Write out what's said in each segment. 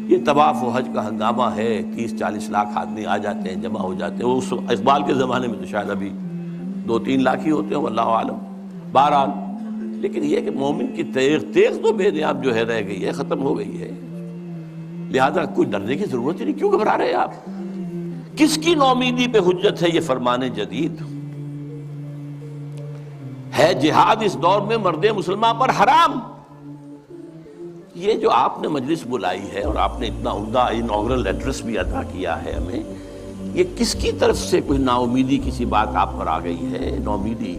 یہ طواف و حج کا ہنگامہ ہے، 30-40 لاکھ آدمی آ جاتے ہیں، جمع ہو جاتے ہیں. وہ اس اقبال کے زمانے میں تو شاید ابھی 2-3 لاکھ ہی ہوتے ہیں، واللہ عالم. بہرحال لیکن یہ کہ مومن کی تیغ تو بے نیاب جو ہے رہ گئی ہے، ختم ہو گئی ہے. لہذا کوئی ڈرنے کی ضرورت ہی نہیں. کیوں گھبرا رہے ہیں آپ؟ کس کی نومیدی پہ حجت ہے یہ فرمان جدید؟ ہے جہاد اس دور میں مرد مسلمان پر حرام. یہ جو آپ نے مجلس بلائی ہے اور آپ نے اتنا عمدہ انوگرل ایڈریس بھی ادا کیا ہے ہمیں، یہ کس کی طرف سے کوئی نا امیدی کسی بات آپ پر آ گئی ہے؟ نومیدی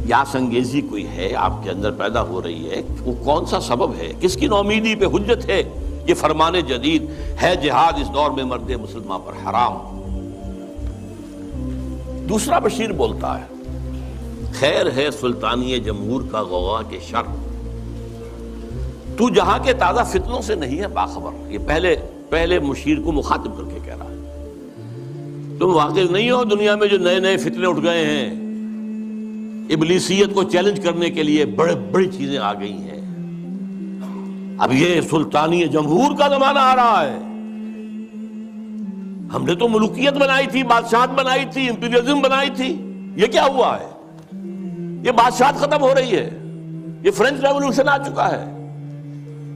یا سنگیزی کوئی ہے آپ کے اندر پیدا ہو رہی ہے؟ وہ کون سا سبب ہے؟ کس کی نومیدی پہ حجت ہے یہ فرمان جدید ہے جہاد اس دور میں مرد مسلمان پر حرام؟ دوسرا بشیر بولتا ہے خیر ہے سلطانی جمہور کا غوغا کے شر، تو جہاں کے تازہ فتنوں سے نہیں ہے باخبر. یہ پہلے مشیر کو مخاطب کر کے کہہ رہا ہے تم واقف نہیں ہو دنیا میں جو نئے نئے فتنے اٹھ گئے ہیں، ابلیسیت کو چیلنج کرنے کے لیے بڑی چیزیں آ گئی ہیں. اب یہ سلطانی جمہور کا زمانہ آ رہا ہے. ہم نے تو ملوکیت بنائی تھی، بادشاہت بنائی تھی، امپیریلزم بنائی تھی. یہ کیا ہوا ہے؟ یہ بادشاہت ختم ہو رہی ہے. یہ فرینچ ریولوشن آ چکا ہے.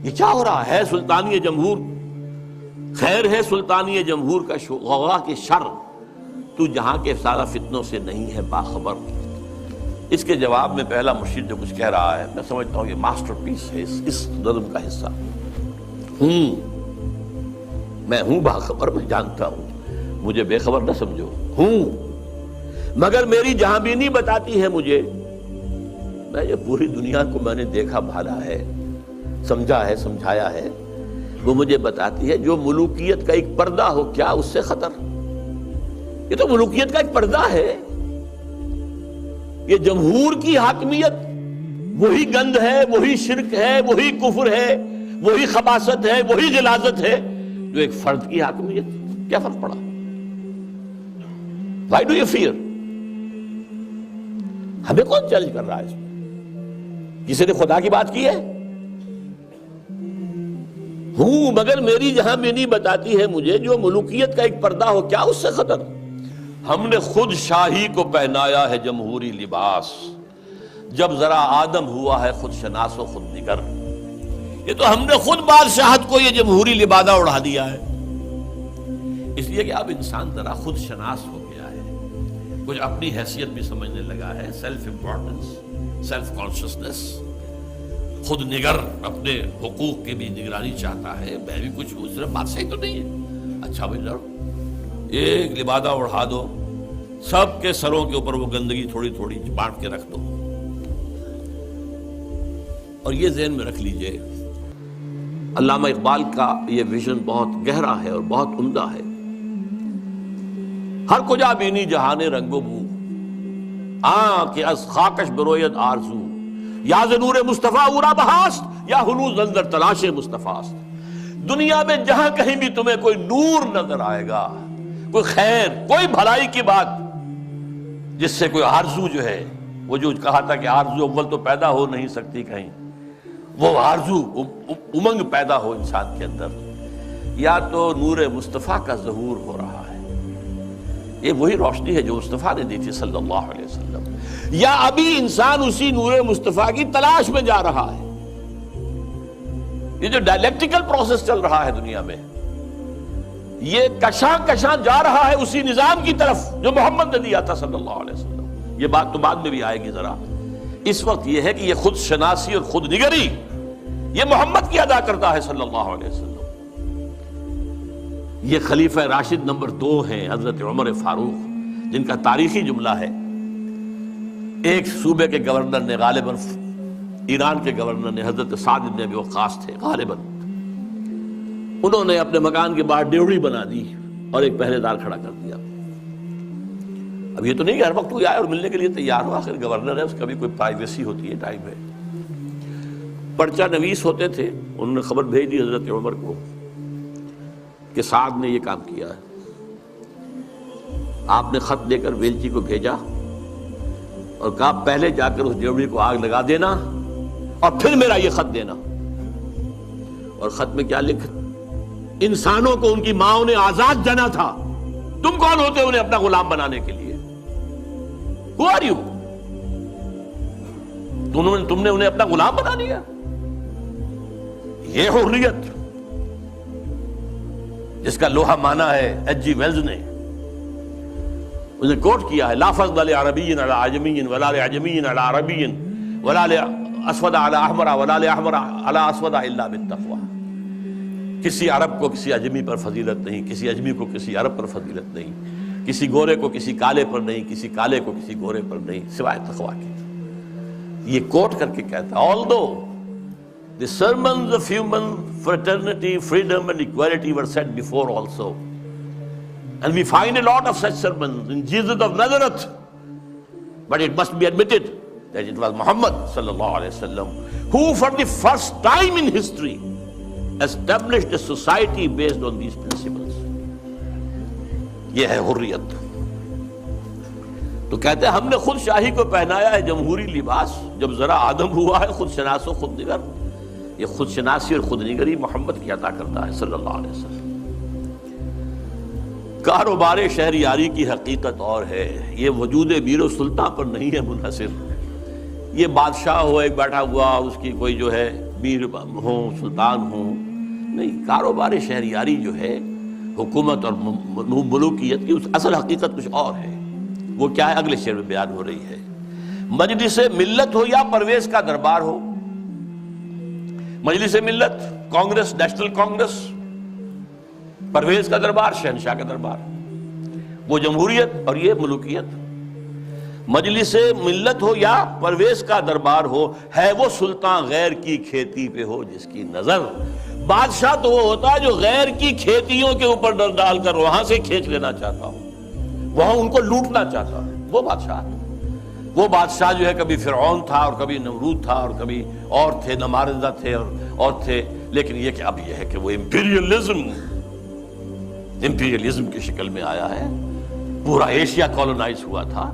یہ کیا ہو رہا ہے؟ سلطانی جمہور خیر ہے سلطانی جمہور کا غوغا کے شر، تو جہاں کے سارا فتنوں سے نہیں ہے باخبر. اس کے جواب میں پہلا مرشد جو کچھ کہہ رہا ہے، میں سمجھتا ہوں یہ ماسٹر پیس ہے اس نظم کا حصہ. میں ہوں باخبر، میں جانتا ہوں، مجھے بے خبر نہ سمجھو. مگر میری جہاں بینی بتاتی ہے مجھے، میں یہ پوری دنیا کو میں نے دیکھا بھالا ہے، سمجھا ہے، سمجھایا ہے. وہ مجھے بتاتی ہے جو ملوکیت کا ایک پردہ ہو کیا اس سے خطر. یہ تو ملوکیت کا ایک پردہ ہے. یہ جمہور کی حاکمیت وہی گند ہے، وہی شرک ہے، وہی کفر ہے، وہی خباثت ہے، وہی غلاظت ہے جو ایک فرد کی حاکمیت. کیا فرق پڑا؟ Why do you fear؟ ہمیں کون چیلنج کر رہا ہے اس میں؟ کسی نے خدا کی بات کی ہے؟ مگر میری جہاں بینی بتاتی ہے مجھے جو ملوکیت کا ایک پردہ ہو کیا اس سے خطر. ہم نے خود شاہی کو پہنایا ہے جمہوری لباس، جب ذرا آدم ہوا ہے خود شناس و خود نگر. یہ تو ہم نے خود بادشاہت کو یہ جمہوری لبادہ اڑا دیا ہے. اس لیے کہ اب انسان ذرا خود شناس ہو گیا ہے، کچھ اپنی حیثیت بھی سمجھنے لگا ہے، سیلف امپورٹنس، سیلف کانشسنس، خود نگر، اپنے حقوق کی بھی نگرانی چاہتا ہے. میں بھی کچھ اس طرح بات صحیح تو نہیں ہے. اچھا بھائی لڑو، ایک لبادہ اڑا دو، سب کے سروں کے اوپر وہ گندگی تھوڑی تھوڑی بانٹ کے رکھ دو. اور یہ ذہن میں رکھ لیجئے علامہ اقبال کا یہ ویژن بہت گہرا ہے اور بہت عمدہ ہے. ہر کجا بینی جہان رنگ و بو، کہ از خاکش بروید آرزو، یا ز نور مصطفیٰ اورا بہاست، یا ہنوز اندر تلاش مصطفیٰست. دنیا میں جہاں کہیں بھی تمہیں کوئی نور نظر آئے گا، کوئی خیر، کوئی بھلائی کی بات جس سے کوئی آرزو جو ہے، وہ جو کہا تھا کہ آرزو اول تو پیدا ہو نہیں سکتی کہیں، وہ آرزو امنگ پیدا ہو انسان کے اندر، یا تو نور مصطفیٰ کا ظہور ہو رہا ہے. یہ وہی روشنی ہے جو مصطفیٰ نے دی تھی صلی اللہ علیہ وسلم، یا ابھی انسان اسی نور مصطفیٰ کی تلاش میں جا رہا ہے. یہ جو ڈائلیکٹیکل پروسیس چل رہا ہے دنیا میں، یہ کشاں کشاں جا رہا ہے اسی نظام کی طرف جو محمد نے دیا تھا صلی اللہ علیہ وسلم. یہ بات تو بعد میں بھی آئے گی ذرا. اس وقت یہ ہے کہ یہ خود شناسی اور خود نگری یہ محمد کی ادا کرتا ہے صلی اللہ علیہ وسلم. یہ خلیفہ راشد نمبر 2 ہیں حضرت عمر فاروق، جن کا تاریخی جملہ ہے. ایک صوبے کے گورنر نے، غالباً ایران کے گورنر نے، حضرت سعد بن ابی وقاص تھے غالباً، انہوں نے اپنے مکان کے باہر ڈیوڑی بنا دی اور ایک پہرے دار کھڑا کر دیا. اب یہ تو نہیں کہ ہر وقت کوئی آئے اور ملنے کے لیے تیار ہو، آخر گورنر ہے، اس کا بھی کوئی پرائیویسی ہوتی ہے، ٹائم ہے. پرچہ نویس ہوتے تھے، انہوں نے خبر بھیج دی حضرت عمر کو کہ سعد نے یہ کام کیا ہے. آپ نے خط دے کر ویلچی کو بھیجا اور کہا پہلے جا کر اس ڈیوڑی کو آگ لگا دینا اور پھر میرا یہ خط دینا. اور خط میں کیا لکھ انسانوں کو ان کی ماں نے آزاد جنا تھا، تم کون ہوتے انہیں اپنا غلام بنانے کے لیے؟ Who are you؟ تم نے انہیں اپنا غلام بنا لیا۔ یہ حریت جس کا لوہا مانا ہے ایچ جی ویلز نے، انہیں کوٹ کیا ہے، لا فضل لعربی علی عجمی ولا لعجمی علی عربی ولا لاسود علی احمر ولا لاحمر علی اسود الا بالتقوی۔ کسی عرب کو کسی عجمی پر فضیلت نہیں، کسی عجمی کو کسی عرب پر فضیلت نہیں، کسی گورے کو کسی کالے پر نہیں، کسی کالے کو کسی گورے پر نہیں، سوائے تقوی کے۔ یہ کوٹ کر کے کہتا ہے although the sermons of human fraternity, freedom and equality were said before also, and we find a lot of such sermons in Jesus of Nazareth, but it must be admitted that it was Muhammad sallallahu alaihi wasallam who for the first time in history established a society based on these principles. یہ ہے حریت۔ تو کہتے ہیں ہم نے خود شاہی کو پہنایا ہے جمہوری لباس، جب ذرا آدم ہوا ہے خود شناس و خود نگر۔ یہ خود شناسی اور خود نگری محمد کی عطا کرتا ہے صلی اللہ علیہ وسلم۔ کاروبار شہریاری کی حقیقت اور ہے، یہ وجود میر و سلطان پر نہیں ہے منحصر۔ یہ بادشاہ ہو ایک بیٹھا ہوا، اس کی کوئی جو ہے میر ہو سلطان ہو، نہیں۔ کاروبار شہریاری جو ہے حکومت اور ملوکیت کی اس اصل حقیقت کچھ اور ہے۔ وہ کیا ہے اگلے شعر میں بیان ہو رہی ہے۔ مجلس ملت ہو یا پرویز کا دربار ہو، مجلس ملت کانگریس، نیشنل کانگریس، پرویز کا دربار شہنشاہ کا دربار، وہ جمہوریت اور یہ ملوکیت۔ مجلس ملت ہو یا پرویز کا دربار ہو، ہے وہ سلطان غیر کی کھیتی پہ ہو جس کی نظر۔ بادشاہ تو وہ ہوتا ہے جو غیر کی کھیتیوں کے اوپر ڈال کر وہاں سے کھینچ لینا چاہتا ہو، وہاں ان کو لوٹنا چاہتا ہے، وہ بادشاہ۔ وہ بادشاہ جو ہے کبھی فرعون تھا اور کبھی نمرود تھا اور کبھی اور تھے، نماردہ تھے اور تھے، لیکن یہ کہ اب یہ ہے کہ وہ امپیریلزم کی شکل میں آیا ہے۔ پورا ایشیا کالونائز ہوا تھا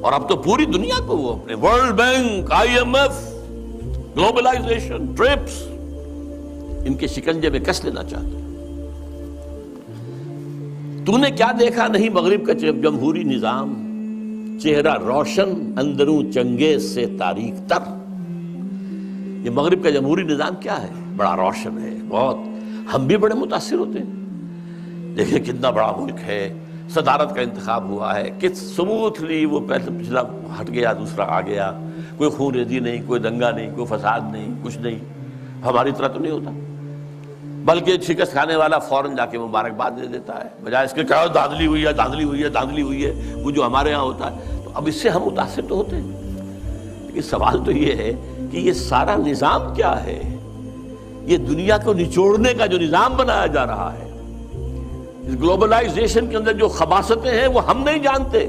اور اب تو پوری دنیا کو وہ اپنے World Bank, I M F, globalisation, TRIPS, ان کے شکنجے میں کس لینا چاہتے۔ تو نے کیا دیکھا نہیں مغرب کا جمہوری نظام، چہرہ روشن اندروں چنگیز سے تاریک تر۔ یہ مغرب کا جمہوری نظام کیا ہے؟ بڑا روشن ہے بہت، ہم بھی بڑے متاثر ہوتے ہیں۔ دیکھیں کتنا بڑا ملک ہے، صدارت کا انتخاب ہوا ہے، کس سموتھلی وہ پچھلا ہٹ گیا دوسرا آ گیا، کوئی خون ریزی نہیں، کوئی دنگا نہیں، کوئی فساد نہیں، کچھ نہیں۔ ہماری طرح تو نہیں ہوتا، بلکہ شکست کھانے والا فوراً جا کے مبارکباد دے دیتا ہے، بجائے اس کے کہا دھاندلی ہوئی ہے، دھاندلی ہوئی ہے، دھاندلی ہوئی ہے، وہ جو ہمارے ہاں ہوتا ہے۔ تو اب اس سے ہم متاثر تو ہوتے ہیں، لیکن سوال تو یہ ہے کہ یہ سارا نظام کیا ہے؟ یہ دنیا کو نچوڑنے کا جو نظام بنایا جا رہا ہے، اس گلوبلائزیشن کے اندر جو خباثتیں ہیں وہ ہم نہیں جانتے،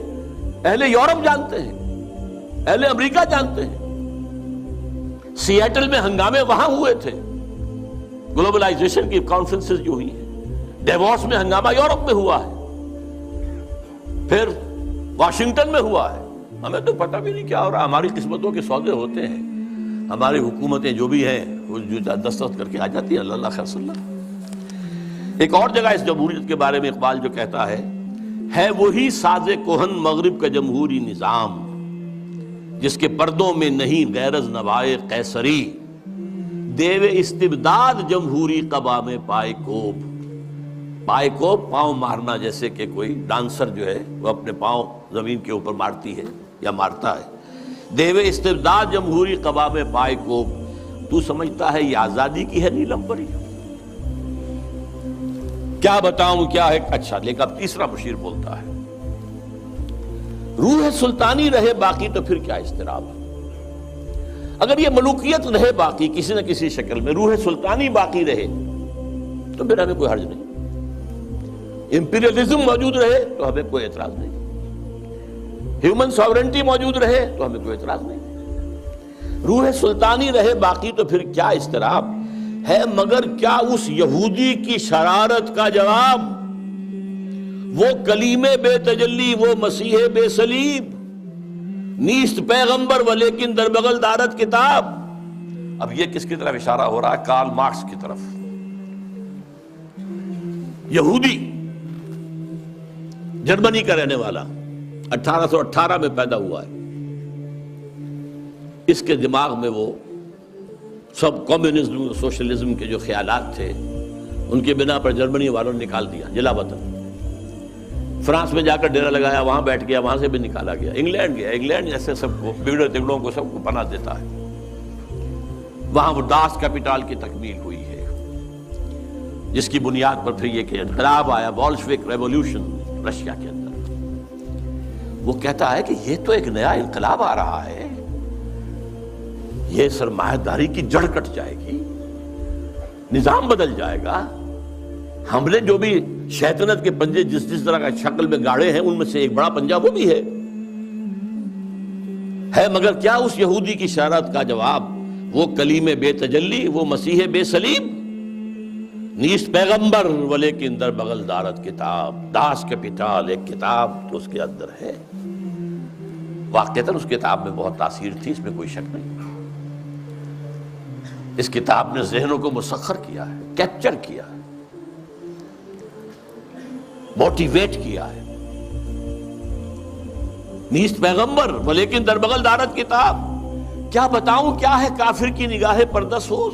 اہل یورپ جانتے ہیں، اہل امریکہ جانتے ہیں۔ سیاٹل میں ہنگامے وہاں ہوئے تھے، گلوبلائزیشن کی کانفرنسز جو ہوئی ہیں، ڈیووس میں ہنگامہ یورپ میں ہوا ہے، پھر واشنگٹن میں ہوا ہے۔ ہمیں تو پتہ بھی نہیں کیا ہو رہا، ہماری قسمتوں کے سودے ہوتے ہیں، ہماری حکومتیں جو بھی ہیں وہ جو دستخط کر کے آ جاتی ہیں، اللہ خیر صلی اللہ۔ ایک اور جگہ اس جمہوریت کے بارے میں اقبال جو کہتا ہے وہی ساز کہن مغرب کا جمہوری نظام، جس کے پردوں میں نہیں غیرض نوائے قیصری، دیو استبداد جمہوری قبا میں پائے کوب۔ پائے کوب پاؤں مارنا، جیسے کہ کوئی ڈانسر جو ہے وہ اپنے پاؤں زمین کے اوپر مارتی ہے یا مارتا ہے۔ دیو استبداد جمہوری قبا میں پائے کوب، تو سمجھتا ہے یہ آزادی کی ہے نیلم پری؟ کیا بتاؤں کیا ہے؟ اچھا، لیکن اب تیسرا مشیر بولتا ہے، روح سلطانی رہے باقی تو پھر کیا اضطراب ہے؟ اگر یہ ملوکیت رہے باقی کسی نہ کسی شکل میں، روح سلطانی باقی رہے تو پھر ہمیں کوئی حرج نہیں، امپیریلزم موجود رہے تو ہمیں کوئی اعتراض نہیں، ہیومن ساورنٹی موجود رہے تو ہمیں کوئی اعتراض نہیں، روح سلطانی رہے باقی تو پھر کیا اضطراب ہے؟ مگر کیا اس یہودی کی شرارت کا جواب وہ کلیم بے تجلی، وہ مسیح بے صلیب، نیست پیغمبر و لیکن در بغل دارت کتاب؟ اب یہ کس کی طرف اشارہ ہو رہا ہے؟ کارل مارکس کی طرف۔ یہودی جرمنی کا رہنے والا 1818 میں پیدا ہوا ہے. اس کے دماغ میں وہ سب کمیونزم سوشلزم کے جو خیالات تھے ان کے بنا پر جرمنی والوں نے نکال دیا جلا وطن. فرانس میں جا کر ڈیرا لگایا، وہاں بیٹھ گیا، وہاں سے بھی نکالا گیا. انگلینڈ گیا، انگلینڈ جیسے سب کو بگڑے تگڑوں کو سب کو پناہ دیتا ہے. وہاں وہ داس کیپیٹال کی تکمیل ہوئی ہے، جس کی بنیاد پر پھر یہ کہ انقلاب آیا، بولشوک ریولوشن رشیا کے اندر. وہ کہتا ہے کہ یہ تو ایک نیا انقلاب آ رہا ہے، یہ سرمایہ داری کی جڑ کٹ جائے گی، نظام بدل جائے گا. ہم نے جو بھی شیطنت کے پنجے جس طرح کا شکل میں گاڑے ہیں ان میں سے ایک بڑا پنجہ وہ بھی ہے. مگر کیا اس یہودی کی شرارت کا جواب وہ کلیم بے تجلی، وہ مسیح بے صلیب؟ نیست پیغمبر ولیکن در بغل دارت کتاب. داس کیپیٹال ایک کتاب تو اس کے اندر ہے. واقعتاً اس کتاب میں بہت تاثیر تھی، اس میں کوئی شک نہیں. اس کتاب نے ذہنوں کو مسخر کیا ہے، کیپچر کیا ہے، موٹیویٹ کیا ہے. نیست پیغمبر ولیکن در بغل دارت کتاب. کیا بتاؤں کیا ہے کافر کی نگاہ پردہ سوز،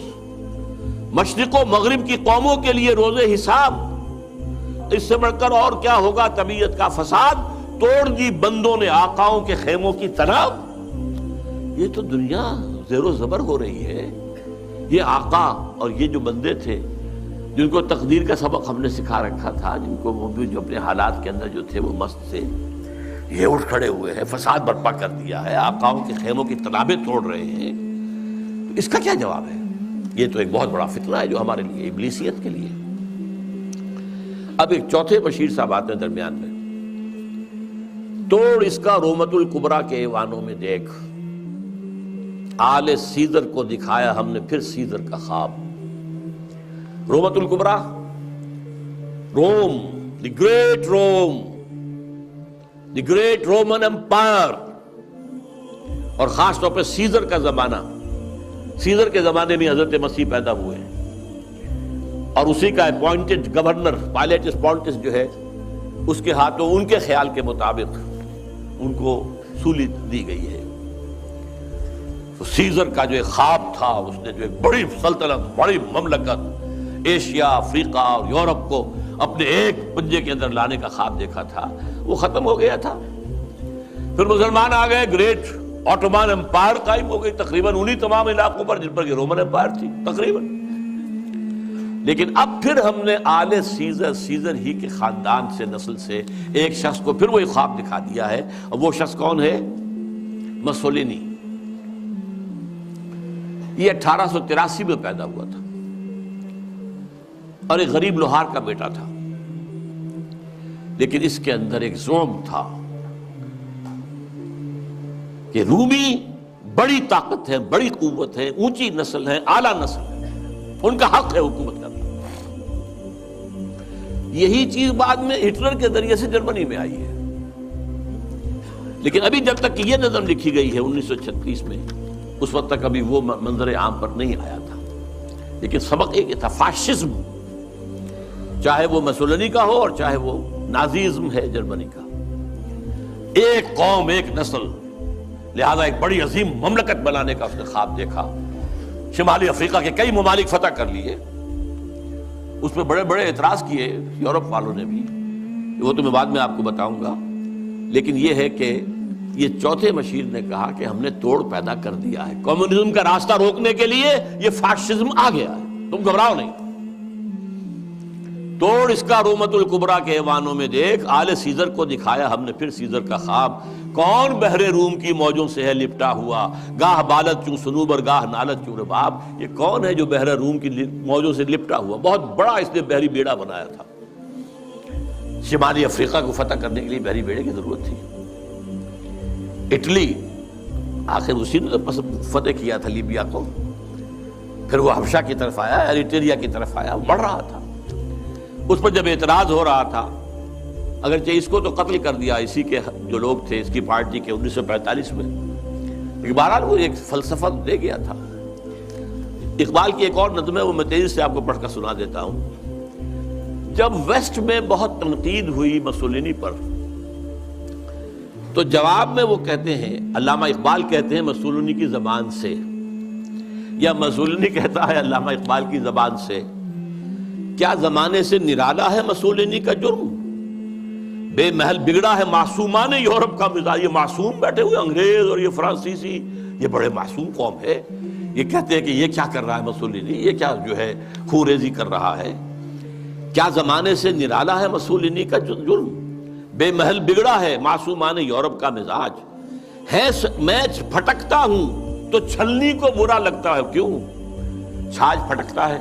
مشرق و مغرب کی قوموں کے لیے روز حساب. اس سے بڑھ کر اور کیا ہوگا طبیعت کا فساد، توڑ دی بندوں نے آقاؤں کے خیموں کی تناب. یہ تو دنیا زیر و زبر ہو رہی ہے. یہ آقا اور یہ جو بندے تھے جن کو تقدیر کا سبق ہم نے سکھا رکھا تھا، جن کو وہ بھی جو اپنے حالات کے اندر جو تھے وہ مست تھے، یہ اٹھ کھڑے ہوئے ہیں، فساد برپا کر دیا ہے، آقاؤں کے خیموں کی تنابیں توڑ رہے ہیں. تو اس کا کیا جواب ہے؟ یہ تو ایک بہت بڑا فتنہ ہے جو ہمارے لیے ابلیسیت کے لیے. اب ایک چوتھے بشیر صاحب آتے ہیں درمیان میں. توڑ اس کا رومت الکبریٰ کے ایوانوں میں دیکھ، آل سیزر کو دکھایا ہم نے پھر سیزر کا خواب. رومت الکبریٰ، Rome, the great Rome, the great Roman empire, اور خاص طور پہ سیزر کا زمانہ. سیزر کے زمانے میں حضرت مسیح پیدا ہوئے ہیں، اور اسی کا اپوائنٹڈ گورنر پائلیٹس پونٹس جو ہے اس کے ہاتھوں ان کے خیال کے مطابق ان کو سولی دی گئی ہے. تو سیزر کا جو ایک خواب تھا، اس نے جو ایک بڑی سلطنت، بڑی مملکت ایشیا، افریقہ اور یورپ کو اپنے ایک پنجے کے اندر لانے کا خواب دیکھا تھا، وہ ختم ہو گیا تھا. پھر مسلمان آ گئے، گریٹ آٹومان امپائر قائم ہو گئی تقریباً انہی تمام علاقوں پر جن پر یہ رومن امپائر تھی تقریباً. لیکن اب پھر ہم نے آل سیزر ہی کے خاندان سے، نسل سے ایک شخص کو پھر وہی خواب دکھا دیا ہے. اور وہ شخص کون ہے؟ مسولینی. یہ 1883 میں پیدا ہوا تھا اور ایک غریب لوہار کا بیٹا تھا، لیکن اس کے اندر ایک زوم تھا کہ رومی بڑی طاقت ہے، بڑی قوت ہے، اونچی نسل ہے، اعلیٰ نسل ہے، ان کا حق ہے حکومت کرنا. یہی چیز بعد میں ہٹلر کے ذریعے سے جرمنی میں آئی ہے. لیکن ابھی جب تک یہ نظم لکھی گئی ہے 1936 میں، اس وقت تک ابھی وہ منظر عام پر نہیں آیا تھا. لیکن سبق ایک تھا، فاشزم، چاہے وہ مسولینی کا ہو اور چاہے وہ نازیزم ہے جرمنی کا. ایک قوم، ایک نسل، لہذا ایک بڑی عظیم مملکت بنانے کا اس نے خواب دیکھا. شمالی افریقہ کے کئی ممالک فتح کر لیے. اس پہ بڑے بڑے اعتراض کیے یورپ والوں نے بھی، وہ تو میں بعد میں آپ کو بتاؤں گا. لیکن یہ ہے کہ یہ چوتھے مشیر نے کہا کہ ہم نے توڑ پیدا کر دیا ہے، کمیونزم کا راستہ روکنے کے لیے یہ فاشزم آ گیا ہے، تم گھبراؤ نہیں. توڑ اس کا رومت الکبریٰ کے ایوانوں میں دیکھ، آل سیزر کو دکھایا ہم نے پھر سیزر کا خواب. کون بحر روم کی موجوں سے ہے لپٹا ہوا، گاہ بالت چوں سنوبر گاہ نالت چوں رباب. یہ کون ہے جو بحر روم کی موجوں سے لپٹا ہوا؟ بہت بڑا اس نے بحری بیڑا بنایا تھا. شمالی افریقہ کو فتح کرنے کے لیے بحری بیڑے کی ضرورت تھی. اٹلی، آخر اسی نے فتح کیا تھا لیبیا کو. پھر وہ حبشہ کی طرف آیا، ایریٹریا کی طرف آیا، بڑھ رہا تھا. اس پر جب اعتراض ہو رہا تھا، اگرچہ اس کو تو قتل کر دیا اسی کے جو لوگ تھے اس کی پارٹی کے 1945 میں، لیکن بہرحال وہ ایک فلسفہ دے گیا تھا. اقبال کی ایک اور نظم ہے، وہ میں تیزی سے آپ کو پڑھ کر سنا دیتا ہوں. جب ویسٹ میں بہت تنقید ہوئی مسولینی پر تو جواب میں وہ کہتے ہیں، علامہ اقبال کہتے ہیں مسولینی کی زبان سے، یا مسولینی کہتا ہے علامہ اقبال کی زبان سے، کیا زمانے سے نرالا ہے مسولینی کا جرم؟ بے محل بگڑا ہے معصومان یورپ کا مزاج۔ یہ معصوم بیٹھے ہوئے انگریز اور یہ فرانسیسی، یہ بڑے معصوم قوم ہے، یہ کہتے ہیں کہ یہ کیا کر رہا ہے مسولینی، یہ کیا جو ہے خوریزی کر رہا ہے؟ کیا زمانے سے نرالا ہے مسولینی کا جرم؟ بے محل بگڑا ہے معصومان یورپ کا مزاج ہے، میں پھٹکتا ہوں تو چھلنی کو برا لگتا ہے۔ کیوں؟ چھاج پھٹکتا ہے،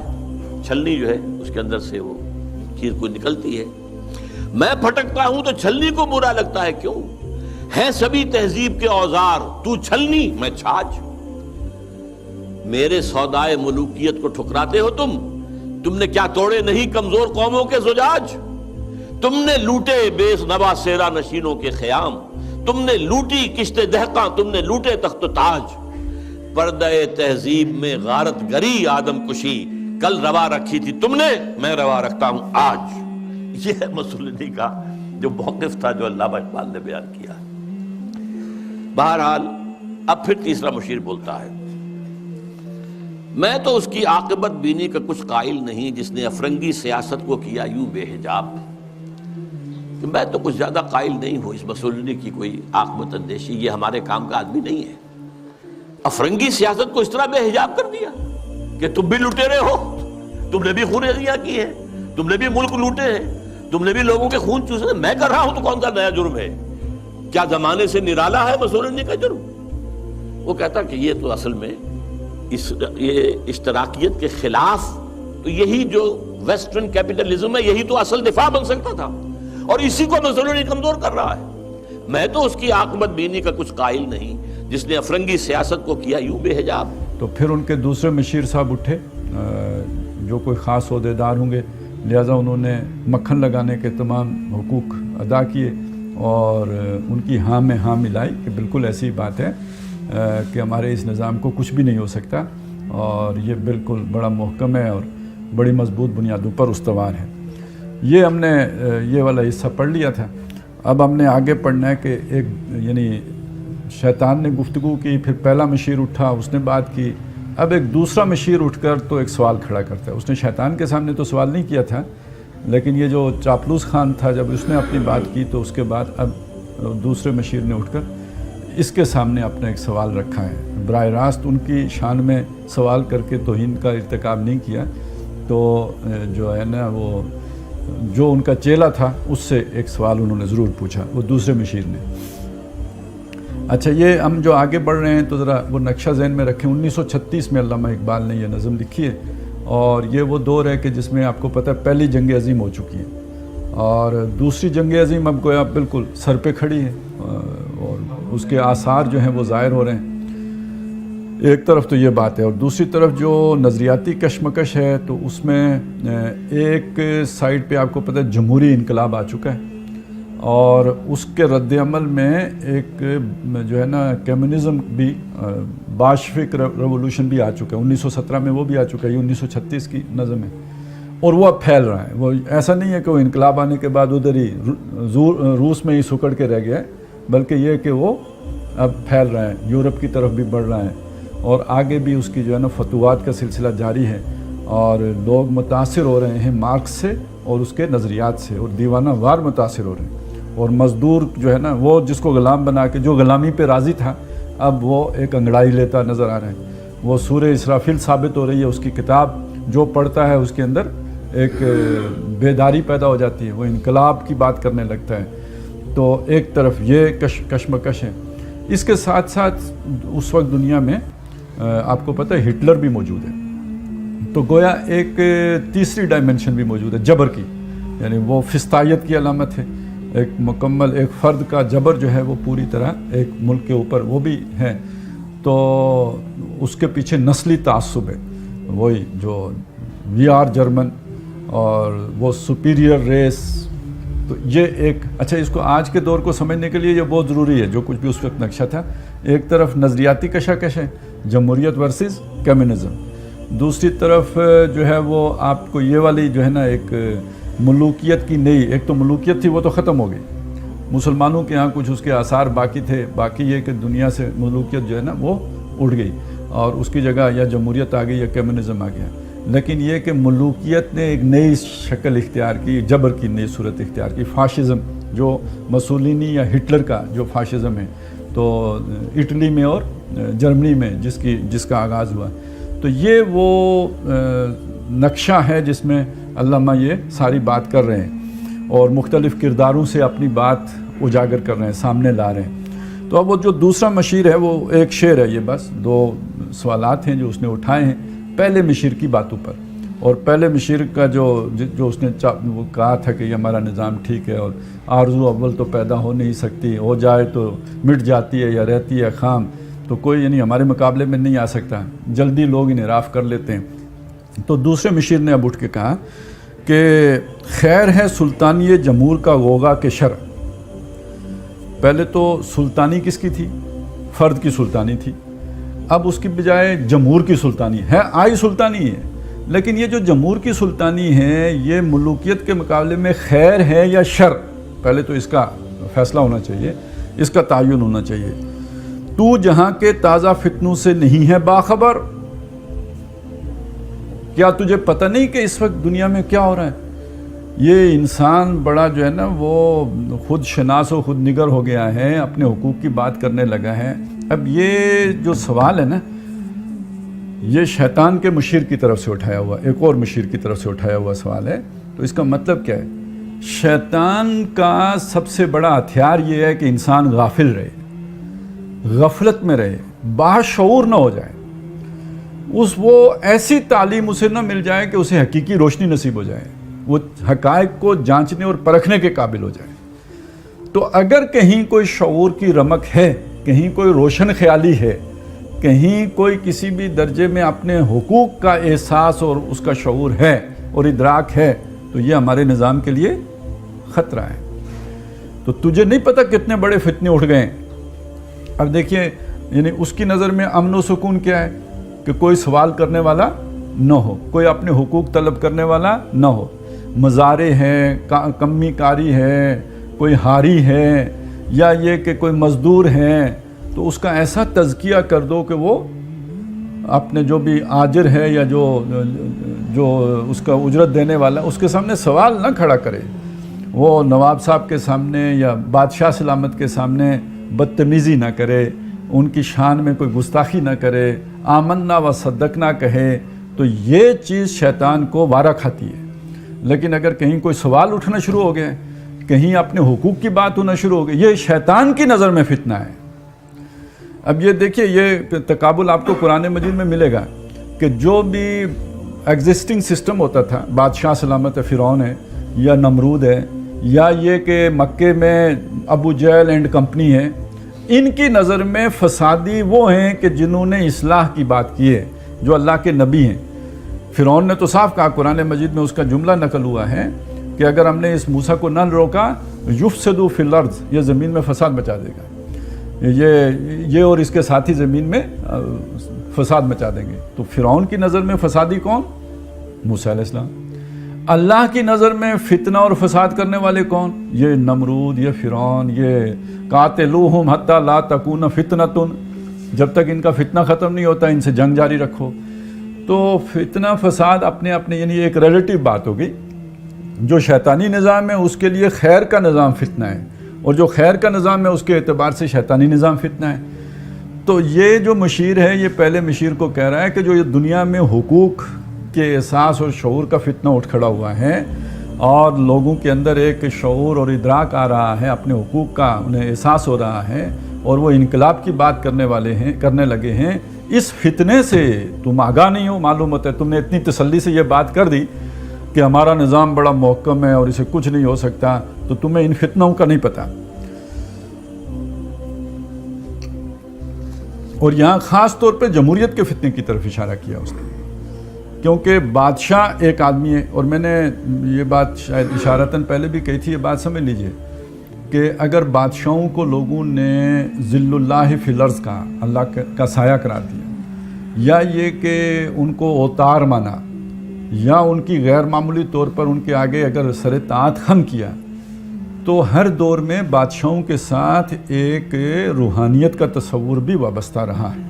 چھلنی جو ہے اس کے اندر سے وہ چیز کوئی نکلتی ہے۔ میں پھٹکتا ہوں تو چھلنی کو برا لگتا ہے، کیوں؟ ہے سبھی تہذیب کے اوزار، تو چھلنی میں چھاج۔ میرے سودائے ملوکیت کو ٹھکراتے ہو تم نے کیا توڑے نہیں کمزور قوموں کے زجاج؟ تم نے لوٹے بے نوا سیرا نشینوں کے خیام، تم نے لوٹی کشت دہقاں، تم نے لوٹے تخت و تاج۔ پردہ تہذیب میں غارت گری آدم کشی، کل روا رکھی تھی تم نے، میں روا رکھتا ہوں آج۔ یہ ہے مسولینی کا جو موقف تھا جو علامہ اقبال نے بیان کیا۔ بہرحال اب پھر تیسرا مشیر بولتا ہے، میں تو اس کی عاقبت بینی کا کچھ قائل نہیں جس نے افرنگی سیاست کو کیا یوں بے حجاب۔ کہ میں تو کچھ زیادہ قائل نہیں ہوں اس مسولینی کی کوئی عاقبت اندیشی، یہ ہمارے کام کا آدمی نہیں ہے۔ افرنگی سیاست کو اس طرح بے حجاب کر دیا کہ تم بھی لٹیرے ہو، تم نے بھی خوریزیاں کی ہیں، تم نے بھی ملک لوٹے ہیں، تم نے بھی لوگوں کے خون چوسے ہیں، میں کر رہا ہوں تو کون سا نیا جرم ہے؟ کیا زمانے سے نرالا ہے مسولینی کا جرم؟ وہ کہتا کہ یہ تو اصل میں یہ اشتراکیت کے خلاف، تو یہی جو ویسٹرن کیپٹلزم ہے یہی تو اصل دفاع بن سکتا تھا، اور اسی کو مسولینی کمزور کر رہا ہے۔ میں تو اس کی عاقبت بینی کا کچھ قائل نہیں جس نے افرنگی سیاست کو کیا یوں بے حجاب۔ تو پھر ان کے دوسرے مشیر صاحب اٹھے جو کوئی خاص عہدیدار ہوں گے، لہٰذا انہوں نے مکھن لگانے کے تمام حقوق ادا کیے اور ان کی ہاں میں ہاں ملائی کہ بالکل ایسی بات ہے کہ ہمارے اس نظام کو کچھ بھی نہیں ہو سکتا، اور یہ بالکل بڑا محکم ہے اور بڑی مضبوط بنیادوں پر استوار ہے۔ یہ ہم نے یہ والا حصہ پڑھ لیا تھا۔ اب ہم نے آگے پڑھنا ہے کہ ایک یعنی شیطان نے گفتگو کی، پھر پہلا مشیر اٹھا، اس نے بات کی، اب ایک دوسرا مشیر اٹھ کر تو ایک سوال کھڑا کرتا ہے۔ اس نے شیطان کے سامنے تو سوال نہیں کیا تھا، لیکن یہ جو چاپلوس خان تھا جب اس نے اپنی بات کی تو اس کے بعد اب دوسرے مشیر نے اٹھ کر اس کے سامنے اپنا ایک سوال رکھا ہے۔ براہ راست ان کی شان میں سوال کر کے توہین کا ارتکاب نہیں کیا، تو جو ہے نا وہ جو ان کا چیلا تھا اس سے ایک سوال انہوں نے ضرور پوچھا، وہ دوسرے مشیر نے۔ اچھا، یہ ہم جو آگے بڑھ رہے ہیں تو ذرا وہ نقشہ ذہن میں رکھیں۔ 1936 میں علامہ اقبال نے یہ نظم لکھی ہے، اور یہ وہ دور ہے کہ جس میں آپ کو پتہ ہے پہلی جنگ عظیم ہو چکی ہے، اور دوسری جنگ عظیم اب گویا بالکل سر پہ کھڑی ہے، اور اس کے آثار جو ہیں وہ ظاہر ہو رہے ہیں۔ ایک طرف تو یہ بات ہے، اور دوسری طرف جو نظریاتی کشمکش ہے تو اس میں ایک سائڈ پہ آپ کو پتہ ہے جمہوری انقلاب آ چکا ہے، اور اس کے رد عمل میں ایک جو ہے نا کمیونزم بھی، باشفک ریولوشن بھی آ چکا ہے۔ 1917 میں وہ بھی آ چکا ہے، یہ 1936 کی نظم ہے، اور وہ اب پھیل رہا ہے۔ وہ ایسا نہیں ہے کہ وہ انقلاب آنے کے بعد ادھر ہی روس میں ہی سکڑ کے رہ گیا ہے، بلکہ یہ کہ وہ اب پھیل رہا ہے، یورپ کی طرف بھی بڑھ رہا ہے، اور آگے بھی اس کی جو ہے نا فتوحات کا سلسلہ جاری ہے، اور لوگ متاثر ہو رہے ہیں مارکس سے اور اس کے نظریات سے، اور دیوانہ وار متاثر ہو رہے ہیں۔ اور مزدور جو ہے نا وہ جس کو غلام بنا کے، جو غلامی پہ راضی تھا، اب وہ ایک انگڑائی لیتا نظر آ رہا ہے۔ وہ سورہ اسرافیل ثابت ہو رہی ہے، اس کی کتاب جو پڑھتا ہے اس کے اندر ایک بیداری پیدا ہو جاتی ہے، وہ انقلاب کی بات کرنے لگتا ہے۔ تو ایک طرف یہ کشمکش ہے، اس کے ساتھ ساتھ اس وقت دنیا میں آپ کو پتہ ہے ہٹلر بھی موجود ہے، تو گویا ایک تیسری ڈائمنشن بھی موجود ہے جبر کی، یعنی وہ فسطائیت کی علامت ہے، ایک مکمل ایک فرد کا جبر جو ہے وہ پوری طرح ایک ملک کے اوپر وہ بھی ہے، تو اس کے پیچھے نسلی تعصب ہے، وہی جو وی آر جرمن اور وہ سپیریئر ریس۔ تو یہ ایک اچھا، اس کو آج کے دور کو سمجھنے کے لیے یہ بہت ضروری ہے جو کچھ بھی اس وقت نقشہ تھا۔ ایک طرف نظریاتی کشاکش ہے، جمہوریت ورسز کمیونزم، دوسری طرف جو ہے وہ آپ کو یہ والی جو ہے نا ایک ملوکیت کی نئی، ایک تو ملوکیت تھی وہ تو ختم ہو گئی، مسلمانوں کے ہاں کچھ اس کے آثار باقی تھے، باقی یہ کہ دنیا سے ملوکیت جو ہے نا وہ اٹھ گئی اور اس کی جگہ یا جمہوریت آ گئی یا کمیونزم آ گیا. لیکن یہ کہ ملوکیت نے ایک نئی شکل اختیار کی، جبر کی نئی صورت اختیار کی. فاشزم جو مسولینی یا ہٹلر کا جو فاشزم ہے تو اٹلی میں اور جرمنی میں جس کا آغاز ہوا، تو یہ وہ نقشہ ہے جس میں علامہ یہ ساری بات کر رہے ہیں اور مختلف کرداروں سے اپنی بات اجاگر کر رہے ہیں، سامنے لا رہے ہیں. تو اب وہ جو دوسرا مشیر ہے وہ ایک شعر ہے، یہ بس 2 سوالات ہیں جو اس نے اٹھائے ہیں پہلے مشیر کی باتوں پر. اور پہلے مشیر کا جو اس نے وہ کہا تھا کہ یہ ہمارا نظام ٹھیک ہے اور آرزو اول تو پیدا ہو نہیں سکتی، ہو جائے تو مٹ جاتی ہے یا رہتی ہے خام، تو کوئی یعنی ہمارے مقابلے میں نہیں آ سکتا، جلدی لوگ انحراف کر لیتے ہیں. تو دوسرے مشیر نے اب اٹھ کے کہا کہ خیر ہے سلطانی جمہور کا غوغا کے شر. پہلے تو سلطانی کس کی تھی؟ فرد کی سلطانی تھی. اب اس کی بجائے جمہور کی سلطانی ہے، آئی سلطانی ہے، لیکن یہ جو جمہور کی سلطانی ہے یہ ملوکیت کے مقابلے میں خیر ہے یا شر؟ پہلے تو اس کا فیصلہ ہونا چاہیے، اس کا تعین ہونا چاہیے. تو جہاں کے تازہ فتنوں سے نہیں ہے باخبر، کیا تجھے پتہ نہیں کہ اس وقت دنیا میں کیا ہو رہا ہے؟ یہ انسان بڑا جو ہے نا وہ خود شناس و خود نگر ہو گیا ہے، اپنے حقوق کی بات کرنے لگا ہے. اب یہ جو سوال ہے نا یہ شیطان کے مشیر کی طرف سے اٹھایا ہوا، ایک اور مشیر کی طرف سے اٹھایا ہوا سوال ہے. تو اس کا مطلب کیا ہے؟ شیطان کا سب سے بڑا ہتھیار یہ ہے کہ انسان غافل رہے، غفلت میں رہے، باشعور نہ ہو جائے، وہ ایسی تعلیم اسے نہ مل جائے کہ اسے حقیقی روشنی نصیب ہو جائے، وہ حقائق کو جانچنے اور پرکھنے کے قابل ہو جائے. تو اگر کہیں کوئی شعور کی رمق ہے، کہیں کوئی روشن خیالی ہے، کہیں کوئی کسی بھی درجے میں اپنے حقوق کا احساس اور اس کا شعور ہے اور ادراک ہے، تو یہ ہمارے نظام کے لیے خطرہ ہے. تو تجھے نہیں پتہ کتنے بڑے فتنے اٹھ گئے ہیں. اب دیکھیے یعنی اس کی نظر میں امن و سکون کیا ہے کہ کوئی سوال کرنے والا نہ ہو، کوئی اپنے حقوق طلب کرنے والا نہ ہو. مزارے ہیں، کمی کاری ہے، کوئی ہاری ہے، یا یہ کہ کوئی مزدور ہیں تو اس کا ایسا تزکیہ کر دو کہ وہ اپنے جو بھی آجر ہے یا جو اس کا اجرت دینے والا اس کے سامنے سوال نہ کھڑا کرے، وہ نواب صاحب کے سامنے یا بادشاہ سلامت کے سامنے بدتمیزی نہ کرے، ان کی شان میں کوئی گستاخی نہ کرے، آمنا و صدقنا کہے. تو یہ چیز شیطان کو وارہ کھاتی ہے. لیکن اگر کہیں کوئی سوال اٹھنا شروع ہو گئے، کہیں اپنے حقوق کی بات ہونا شروع ہو گئی، یہ شیطان کی نظر میں فتنہ ہے. اب یہ دیکھیے یہ تقابل آپ کو قرآن مجید میں ملے گا کہ جو بھی ایگزسٹنگ سسٹم ہوتا تھا، بادشاہ سلامت فرعون ہے یا نمرود ہے یا یہ کہ مکے میں ابو جہل اینڈ کمپنی ہے، ان کی نظر میں فسادی وہ ہیں کہ جنہوں نے اصلاح کی بات کی ہے، جو اللہ کے نبی ہیں. فرعون نے تو صاف کہا، قرآن مجید میں اس کا جملہ نقل ہوا ہے کہ اگر ہم نے اس موسیٰ کو نہ روکا یفسدوا فی الارض، یہ زمین میں فساد مچا دے گا، یہ اور اس کے ساتھی زمین میں فساد مچا دیں گے. تو فرعون کی نظر میں فسادی کون؟ موسیٰ علیہ السلام. اللہ کی نظر میں فتنہ اور فساد کرنے والے کون؟ یہ نمرود، یہ فرعون، یہ قاتلوہم حتی لا تکون فتنۃ، جب تک ان کا فتنہ ختم نہیں ہوتا ان سے جنگ جاری رکھو. تو فتنہ فساد اپنے یعنی ایک ریلیٹیو بات ہوگی. جو شیطانی نظام ہے اس کے لیے خیر کا نظام فتنہ ہے، اور جو خیر کا نظام ہے اس کے اعتبار سے شیطانی نظام فتنہ ہے. تو یہ جو مشیر ہے یہ پہلے مشیر کو کہہ رہا ہے کہ جو یہ دنیا میں حقوق کے احساس اور شعور کا فتنہ اٹھ کھڑا ہوا ہے اور لوگوں کے اندر ایک شعور اور ادراک آ رہا ہے، اپنے حقوق کا انہیں احساس ہو رہا ہے اور وہ انقلاب کی بات کرنے لگے ہیں، اس فتنے سے تم آگاہ نہیں ہو. معلوم ہوتا ہے تم نے اتنی تسلی سے یہ بات کر دی کہ ہمارا نظام بڑا محکم ہے اور اسے کچھ نہیں ہو سکتا، تو تمہیں ان فتنوں کا نہیں پتہ. اور یہاں خاص طور پہ جمہوریت کے فتنے کی طرف اشارہ کیا اس نے، کیونکہ بادشاہ ایک آدمی ہے. اور میں نے یہ بات شاید اشارتاً پہلے بھی کہی تھی، یہ بات سمجھ لیجئے کہ اگر بادشاہوں کو لوگوں نے ذل اللہ فی الارض کا، اللہ کا سایہ قرار دیا، یا یہ کہ ان کو اوتار مانا، یا ان کی غیر معمولی طور پر ان کے آگے اگر سر طاعت خم کیا، تو ہر دور میں بادشاہوں کے ساتھ ایک روحانیت کا تصور بھی وابستہ رہا ہے،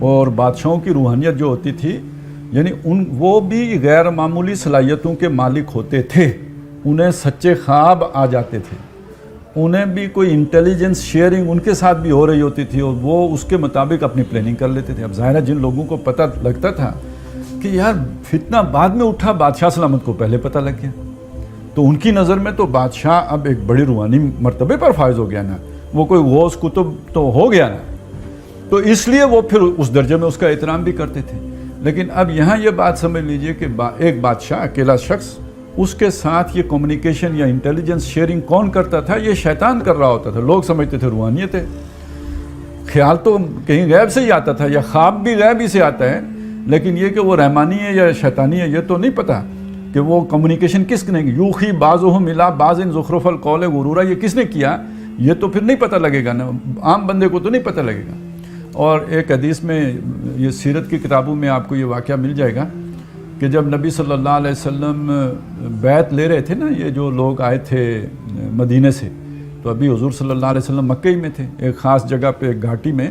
اور بادشاہوں کی روحانیت جو ہوتی تھی یعنی وہ بھی غیر معمولی صلاحیتوں کے مالک ہوتے تھے، انہیں سچے خواب آ جاتے تھے، انہیں بھی کوئی انٹیلیجنس شیئرنگ ان کے ساتھ بھی ہو رہی ہوتی تھی، اور وہ اس کے مطابق اپنی پلاننگ کر لیتے تھے۔ اب ظاہر ہے جن لوگوں کو پتہ لگتا تھا کہ یار فتنہ بعد میں اٹھا، بادشاہ سلامت کو پہلے پتہ لگ گیا، تو ان کی نظر میں تو بادشاہ اب ایک بڑی روحانی مرتبے پر فائز ہو گیا نا، وہ کوئی غوث کتب تو ہو گیا نا، تو اس لیے وہ پھر اس درجے میں اس کا احترام بھی کرتے تھے۔ لیکن اب یہاں یہ بات سمجھ لیجئے کہ ایک بادشاہ اکیلا شخص، اس کے ساتھ یہ کمیونیکیشن یا انٹیلیجنس شیئرنگ کون کرتا تھا؟ یہ شیطان کر رہا ہوتا تھا۔ لوگ سمجھتے تھے روحانیت ہے، خیال تو کہیں غیب سے ہی آتا تھا، یا خواب بھی غیب ہی سے آتا ہے، لیکن یہ کہ وہ رحمانی ہے یا شیطانی ہے یہ تو نہیں پتہ کہ وہ کمیونیکیشن کس نے کی۔ یوخی بعضهم الی بعض زخرف القول غرورا، یہ کس نے کیا یہ تو پھر نہیں پتہ لگے گا نا، عام بندے کو تو نہیں پتہ لگے گا۔ اور ایک حدیث میں، یہ سیرت کی کتابوں میں آپ کو یہ واقعہ مل جائے گا کہ جب نبی صلی اللہ علیہ وسلم بیعت لے رہے تھے نا، یہ جو لوگ آئے تھے مدینے سے، تو ابھی حضور صلی اللہ علیہ وسلم مکہ ہی میں تھے، ایک خاص جگہ پہ ایک گھاٹی میں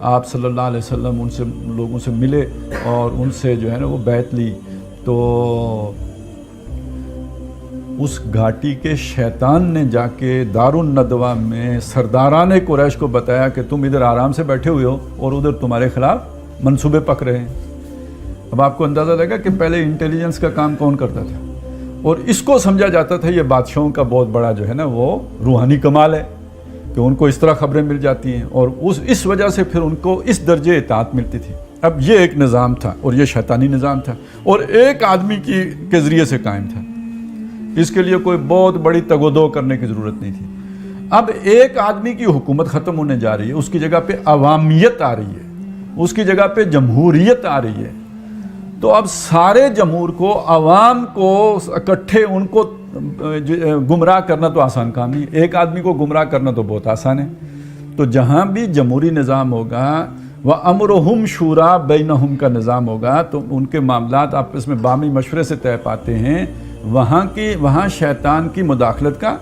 آپ صلی اللہ علیہ وسلم ان سے لوگوں سے ملے اور ان سے جو ہے نا وہ بیعت لی۔ تو اس گھاٹی کے شیطان نے جا کے دار الندوہ میں سرداران قریش کو بتایا کہ تم ادھر آرام سے بیٹھے ہوئے ہو اور ادھر تمہارے خلاف منصوبے پک رہے ہیں۔ اب آپ کو اندازہ لگا کہ پہلے انٹیلیجنس کا کام کون کرتا تھا، اور اس کو سمجھا جاتا تھا یہ بادشاہوں کا بہت بڑا جو ہے نا وہ روحانی کمال ہے کہ ان کو اس طرح خبریں مل جاتی ہیں، اور اس وجہ سے پھر ان کو اس درجے اطاعت ملتی تھی۔ اب یہ ایک نظام تھا اور یہ شیطانی نظام تھا، اور ایک آدمی کے ذریعے سے قائم تھا، اس کے لیے کوئی بہت بڑی تگ و دو کرنے کی ضرورت نہیں تھی۔ اب ایک آدمی کی حکومت ختم ہونے جا رہی ہے، اس کی جگہ پہ عوامیت آ رہی ہے، اس کی جگہ پہ جمہوریت آ رہی ہے، تو اب سارے جمہور کو، عوام کو اکٹھے ان کو گمراہ کرنا تو آسان کام نہیں، ایک آدمی کو گمراہ کرنا تو بہت آسان ہے۔ تو جہاں بھی جمہوری نظام ہوگا، وَأَمْرُهُمْ شُورَى بَيْنَهُمْ کا نظام ہوگا، تو ان کے معاملات آپس میں باہمی مشورے سے طے پاتے ہیں، وہاں شیطان کی مداخلت کا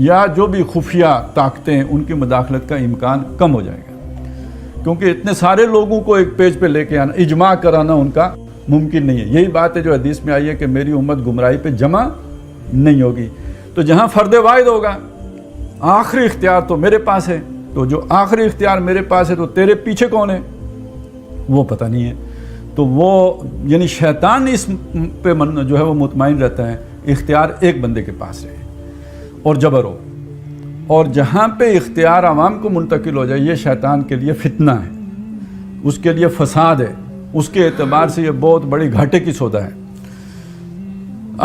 یا جو بھی خفیہ طاقتیں ہیں ان کی مداخلت کا امکان کم ہو جائے گا، کیونکہ اتنے سارے لوگوں کو ایک پیج پہ لے کے آنا، اجماع کرانا ان کا ممکن نہیں ہے۔ یہی بات ہے جو حدیث میں آئی ہے کہ میری امت گمراہی پہ جمع نہیں ہوگی۔ تو جہاں فرد واحد ہوگا، آخری اختیار تو میرے پاس ہے، تو جو آخری اختیار میرے پاس ہے تو تیرے پیچھے کون ہے وہ پتہ نہیں ہے۔ تو وہ یعنی شیطان اس پہ جو ہے وہ مطمئن رہتا ہے اختیار ایک بندے کے پاس رہے اور جبر ہو، اور جہاں پہ اختیار عوام کو منتقل ہو جائے یہ شیطان کے لیے فتنہ ہے، اس کے لیے فساد ہے، اس کے اعتبار سے یہ بہت بڑی گھاٹے کی سودا ہے۔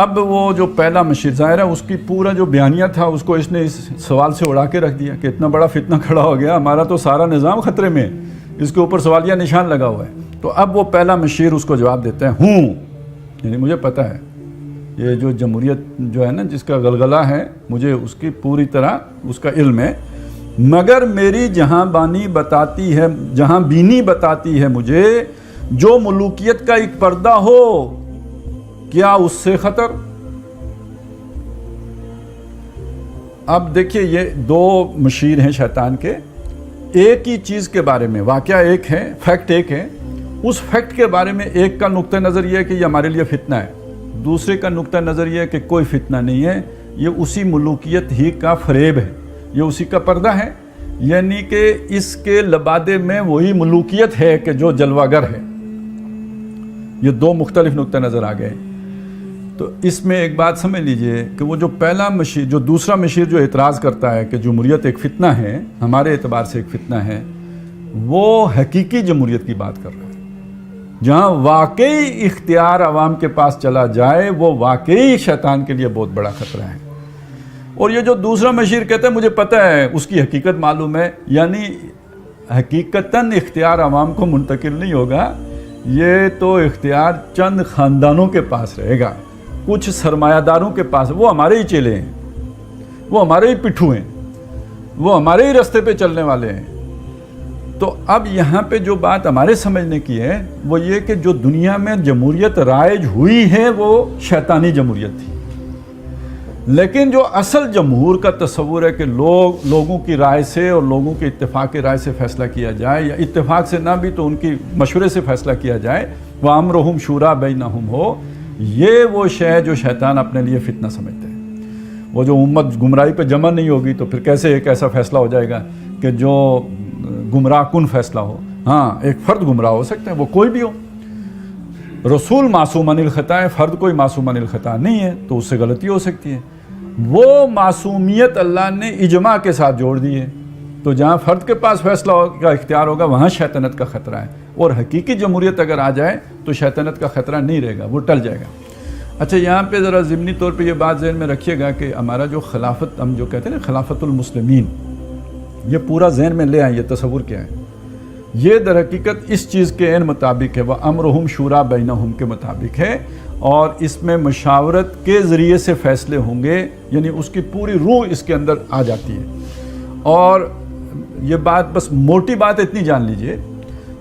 اب وہ جو پہلا مشیر ظاہر ہے اس کی پورا جو بیانیہ تھا اس کو اس نے اس سوال سے اڑا کے رکھ دیا کہ اتنا بڑا فتنہ کھڑا ہو گیا، ہمارا تو سارا نظام خطرے میں ہے، اس کے اوپر سوالیہ نشان لگا ہوا ہے۔ تو اب وہ پہلا مشیر اس کو جواب دیتا ہے ہوں، یعنی مجھے پتہ ہے یہ جو جمہوریت جو ہے نا جس کا غلغلہ ہے مجھے اس کی پوری طرح اس کا علم ہے، مگر میری جہاں بینی بتاتی ہے مجھے جو ملوکیت کا ایک پردہ ہو کیا اس سے خطر۔ اب دیکھیے یہ دو مشیر ہیں شیطان کے، ایک ہی چیز کے بارے میں، واقعہ ایک ہے، فیکٹ ایک ہے، اس فیکٹ کے بارے میں ایک کا نقطہ نظر یہ ہے کہ یہ ہمارے لیے فتنہ ہے، دوسرے کا نقطہ نظر یہ ہے کہ کوئی فتنہ نہیں ہے، یہ اسی ملوکیت ہی کا فریب ہے، یہ اسی کا پردہ ہے، یعنی کہ اس کے لبادے میں وہی ملوکیت ہے کہ جو جلوہ گر ہے۔ یہ دو مختلف نقطہ نظر آ گئے۔ تو اس میں ایک بات سمجھ لیجئے کہ وہ جو پہلا مشیر، جو دوسرا مشیر جو اعتراض کرتا ہے کہ جمہوریت ایک فتنہ ہے، ہمارے اعتبار سے ایک فتنہ ہے، وہ حقیقی جمہوریت کی بات کر رہا ہے، جہاں واقعی اختیار عوام کے پاس چلا جائے وہ واقعی شیطان کے لیے بہت بڑا خطرہ ہے۔ اور یہ جو دوسرا مشیر کہتا ہے مجھے پتہ ہے، اس کی حقیقت معلوم ہے، یعنی حقیقتاً اختیار عوام کو منتقل نہیں ہوگا، یہ تو اختیار چند خاندانوں کے پاس رہے گا، کچھ سرمایہ داروں کے پاس، وہ ہمارے ہی چیلے ہیں، وہ ہمارے ہی پٹھو ہیں، وہ ہمارے ہی رستے پہ چلنے والے ہیں۔ تو اب یہاں پہ جو بات ہمارے سمجھنے کی ہے وہ یہ کہ جو دنیا میں جمہوریت رائج ہوئی ہے وہ شیطانی جمہوریت تھی، لیکن جو اصل جمہور کا تصور ہے کہ لوگوں کی رائے سے اور لوگوں کے اتفاق کی رائے سے فیصلہ کیا جائے، یا اتفاق سے نہ بھی تو ان کی مشورے سے فیصلہ کیا جائے، وَأَمْرُهُمْ شُورَىٰ بَيْنَهُمْ ہو، یہ وہ شے جو شیطان اپنے لیے فتنہ سمجھتے ہیں۔ وہ جو امت گمراہی پہ جمع نہیں ہوگی تو پھر کیسے ایک ایسا فیصلہ ہو جائے گا کہ جو گمراہ کن فیصلہ ہو؟ ہاں، ایک فرد گمراہ ہو سکتے ہیں، وہ کوئی بھی ہو، رسول معصوم عن الخطا ہے، فرد کوئی معصوم عن الخطا نہیں ہے، تو اس سے غلطی ہو سکتی ہے۔ وہ معصومیت اللہ نے اجماع کے ساتھ جوڑ دی ہے، تو جہاں فرد کے پاس فیصلہ کا اختیار ہوگا وہاں شیطنت کا خطرہ ہے، اور حقیقی جمہوریت اگر آ جائے تو شیطنت کا خطرہ نہیں رہے گا، وہ ٹل جائے گا۔ اچھا، یہاں پہ ذرا ضمنی طور پہ یہ بات ذہن میں رکھیے گا کہ ہمارا جو خلافت، ہم جو کہتے ہیں نا خلافت المسلمین، یہ پورا ذہن میں لے آئیں، یہ تصور کیا ہے؟ یہ در حقیقت اس چیز کے عین مطابق ہے، وَأَمْرُهُمْ شُورَىٰ بَيْنَهُمْ کے مطابق ہے، اور اس میں مشاورت کے ذریعے سے فیصلے ہوں گے، یعنی اس کی پوری روح اس کے اندر آ جاتی ہے۔ اور یہ بات بس موٹی بات اتنی جان لیجئے،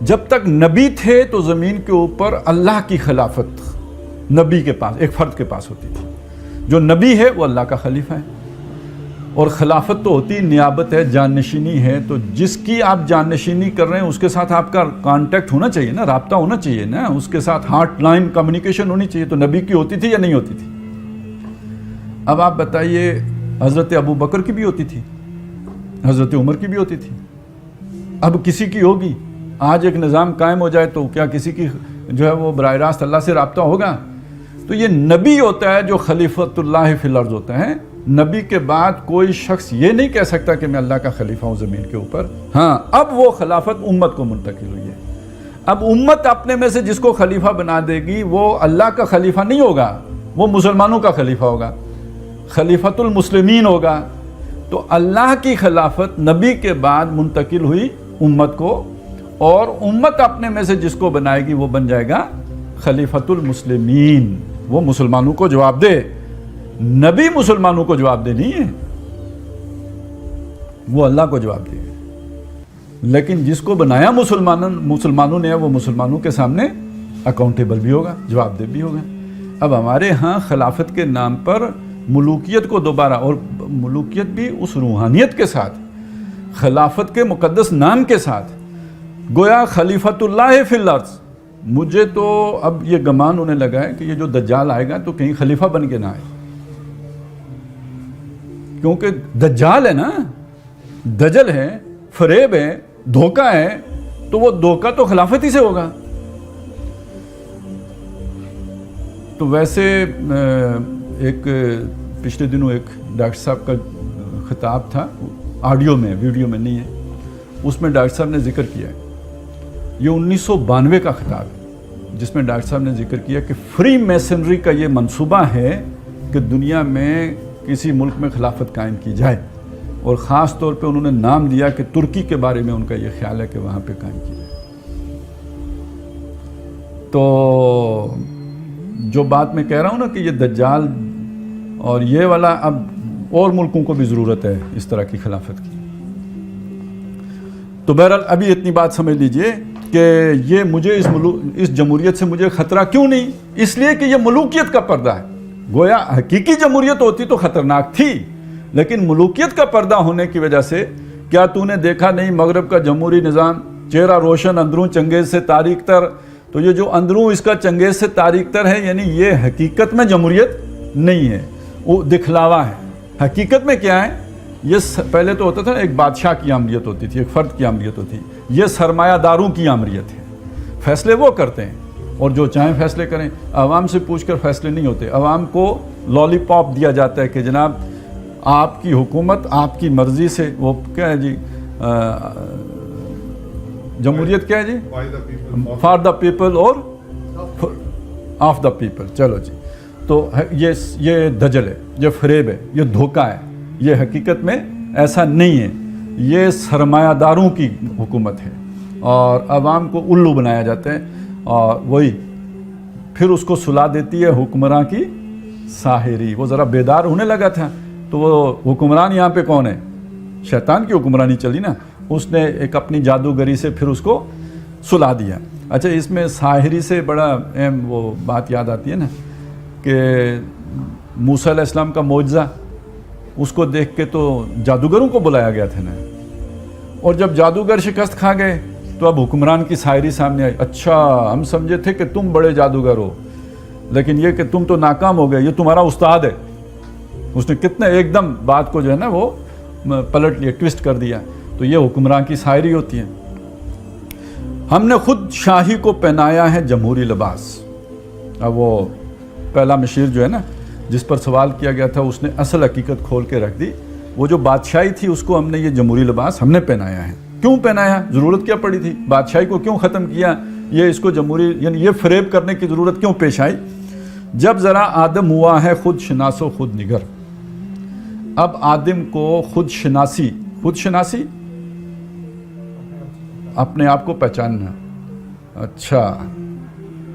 جب تک نبی تھے تو زمین کے اوپر اللہ کی خلافت نبی کے پاس، ایک فرد کے پاس ہوتی تھی۔ جو نبی ہے وہ اللہ کا خلیفہ ہے، اور خلافت تو ہوتی نیابت ہے، جانشینی ہے، تو جس کی آپ جانشینی کر رہے ہیں اس کے ساتھ آپ کا کانٹیکٹ ہونا چاہیے نا، رابطہ ہونا چاہیے نا، اس کے ساتھ ہارٹ لائن کمیونیکیشن ہونی چاہیے۔ تو نبی کی ہوتی تھی یا نہیں ہوتی تھی؟ اب آپ بتائیے، حضرت ابو بکر کی بھی ہوتی تھی، حضرت عمر کی بھی ہوتی تھی، اب کسی کی ہوگی؟ آج ایک نظام قائم ہو جائے تو کیا کسی کی جو ہے وہ براہ راست اللہ سے رابطہ ہوگا؟ تو یہ نبی ہوتا ہے جو خلیفۃ اللہ فی الارض ہوتا ہے۔ نبی کے بعد کوئی شخص یہ نہیں کہہ سکتا کہ میں اللہ کا خلیفہ ہوں زمین کے اوپر۔ ہاں، اب وہ خلافت امت کو منتقل ہوئی ہے۔ اب امت اپنے میں سے جس کو خلیفہ بنا دے گی وہ اللہ کا خلیفہ نہیں ہوگا، وہ مسلمانوں کا خلیفہ ہوگا، خلیفۃ المسلمین ہوگا۔ تو اللہ کی خلافت نبی کے بعد منتقل ہوئی امت کو، اور امت اپنے میں سے جس کو بنائے گی وہ بن جائے گا خلیفۃ المسلمین، وہ مسلمانوں کو جواب دے۔ نبی مسلمانوں کو جواب دے نہیں ہے، وہ اللہ کو جواب دے گا، لیکن جس کو بنایا مسلمانوں نے وہ مسلمانوں کے سامنے اکاؤنٹیبل بھی ہوگا، جواب دہ بھی ہوگا۔ اب ہمارے ہاں خلافت کے نام پر ملوکیت کو دوبارہ، اور ملوکیت بھی اس روحانیت کے ساتھ، خلافت کے مقدس نام کے ساتھ، گویا خلیفۃ اللہ فی الارض۔ مجھے تو اب یہ گمان ہونے لگا ہے کہ یہ جو دجال آئے گا تو کہیں خلیفہ بن کے نہ آئے، کیونکہ دجال ہے نا، دجل ہے، فریب ہے، دھوکہ ہے، تو وہ دھوکہ تو خلافت ہی سے ہوگا۔ تو ویسے ایک پچھلے دنوں ایک ڈاکٹر صاحب کا خطاب تھا، آڈیو میں، ویڈیو میں نہیں ہے، اس میں ڈاکٹر صاحب نے ذکر کیا ہے، یہ 1992 کا خطاب ہے، جس میں ڈاکٹر صاحب نے ذکر کیا کہ فری میسنری کا یہ منصوبہ ہے کہ دنیا میں کسی ملک میں خلافت قائم کی جائے، اور خاص طور پہ انہوں نے نام دیا کہ ترکی کے بارے میں ان کا یہ خیال ہے کہ وہاں پہ قائم کی جائے۔ تو جو بات میں کہہ رہا ہوں نا کہ یہ دجال اور یہ والا، اب اور ملکوں کو بھی ضرورت ہے اس طرح کی خلافت کی۔ تو بہرحال ابھی اتنی بات سمجھ لیجئے کہ یہ مجھے اس جمہوریت سے مجھے خطرہ کیوں نہیں؟ اس لیے کہ یہ ملوکیت کا پردہ ہے۔ گویا حقیقی جمہوریت ہوتی تو خطرناک تھی، لیکن ملوکیت کا پردہ ہونے کی وجہ سے، کیا تو نے دیکھا نہیں مغرب کا جمہوری نظام، چہرہ روشن، اندروں چنگیز سے تاریک تر؟ تو یہ جو اندروں اس کا چنگیز سے تاریک تر ہے، یعنی یہ حقیقت میں جمہوریت نہیں ہے، وہ دکھلاوا ہے۔ حقیقت میں کیا ہے؟ یہ پہلے تو ہوتا تھا ایک بادشاہ کی آمریت ہوتی تھی، ایک فرد کی آمریت ہوتی تھی، یہ سرمایہ داروں کی آمریت ہے۔ فیصلے وہ کرتے ہیں اور جو چاہیں فیصلے کریں، عوام سے پوچھ کر فیصلے نہیں ہوتے۔ عوام کو لالی پاپ دیا جاتا ہے کہ جناب آپ کی حکومت آپ کی مرضی سے، وہ کیا ہے جی، جمہوریت کیا ہے جی، فار دا پیپل اور آف دا پیپل۔ چلو جی، تو یہ دجل ہے، یہ فریب ہے، یہ دھوکہ ہے، یہ حقیقت میں ایسا نہیں ہے، یہ سرمایہ داروں کی حکومت ہے، اور عوام کو الو بنایا جاتا ہے، اور وہی پھر اس کو سلا دیتی ہے حکمراں کی ساحری۔ وہ ذرا بیدار ہونے لگا تھا تو وہ حکمران یہاں پہ کون ہے؟ شیطان کی حکمرانی چلی نا، اس نے ایک اپنی جادوگری سے پھر اس کو سلا دیا. اچھا اس میں ساحری سے بڑا اہم وہ بات یاد آتی ہے نا کہ موسیٰ علیہ السلام کا معجزہ, اس کو دیکھ کے تو جادوگروں کو بلایا گیا تھا نا, اور جب جادوگر شکست کھا گئے تو اب حکمران کی ساحری سامنے آئی. اچھا ہم سمجھے تھے کہ تم بڑے جادوگر ہو, لیکن یہ کہ تم تو ناکام ہو گئے, یہ تمہارا استاد ہے. اس نے کتنے ایک دم بات کو جو ہے نا وہ پلٹ لیا, ٹوسٹ کر دیا. تو یہ حکمران کی ساحری ہوتی ہے. ہم نے خود شاہی کو پہنایا ہے جمہوری لباس. اب وہ پہلا مشیر جو ہے نا جس پر سوال کیا گیا تھا اس نے اصل حقیقت کھول کے رکھ دی. وہ جو بادشاہی تھی اس کو ہم نے یہ جمہوری لباس ہم نے پہنایا ہے. کیوں پہنایا؟ ضرورت کیا پڑی تھی؟ بادشاہی کو کیوں ختم کیا؟ یہ اس کو جمہوری یعنی یہ فریب کرنے کی ضرورت کیوں پیش آئی؟ جب ذرا آدم ہوا ہے خود شناس و خود نگر. اب آدم کو خود شناسی اپنے آپ کو پہچاننا. اچھا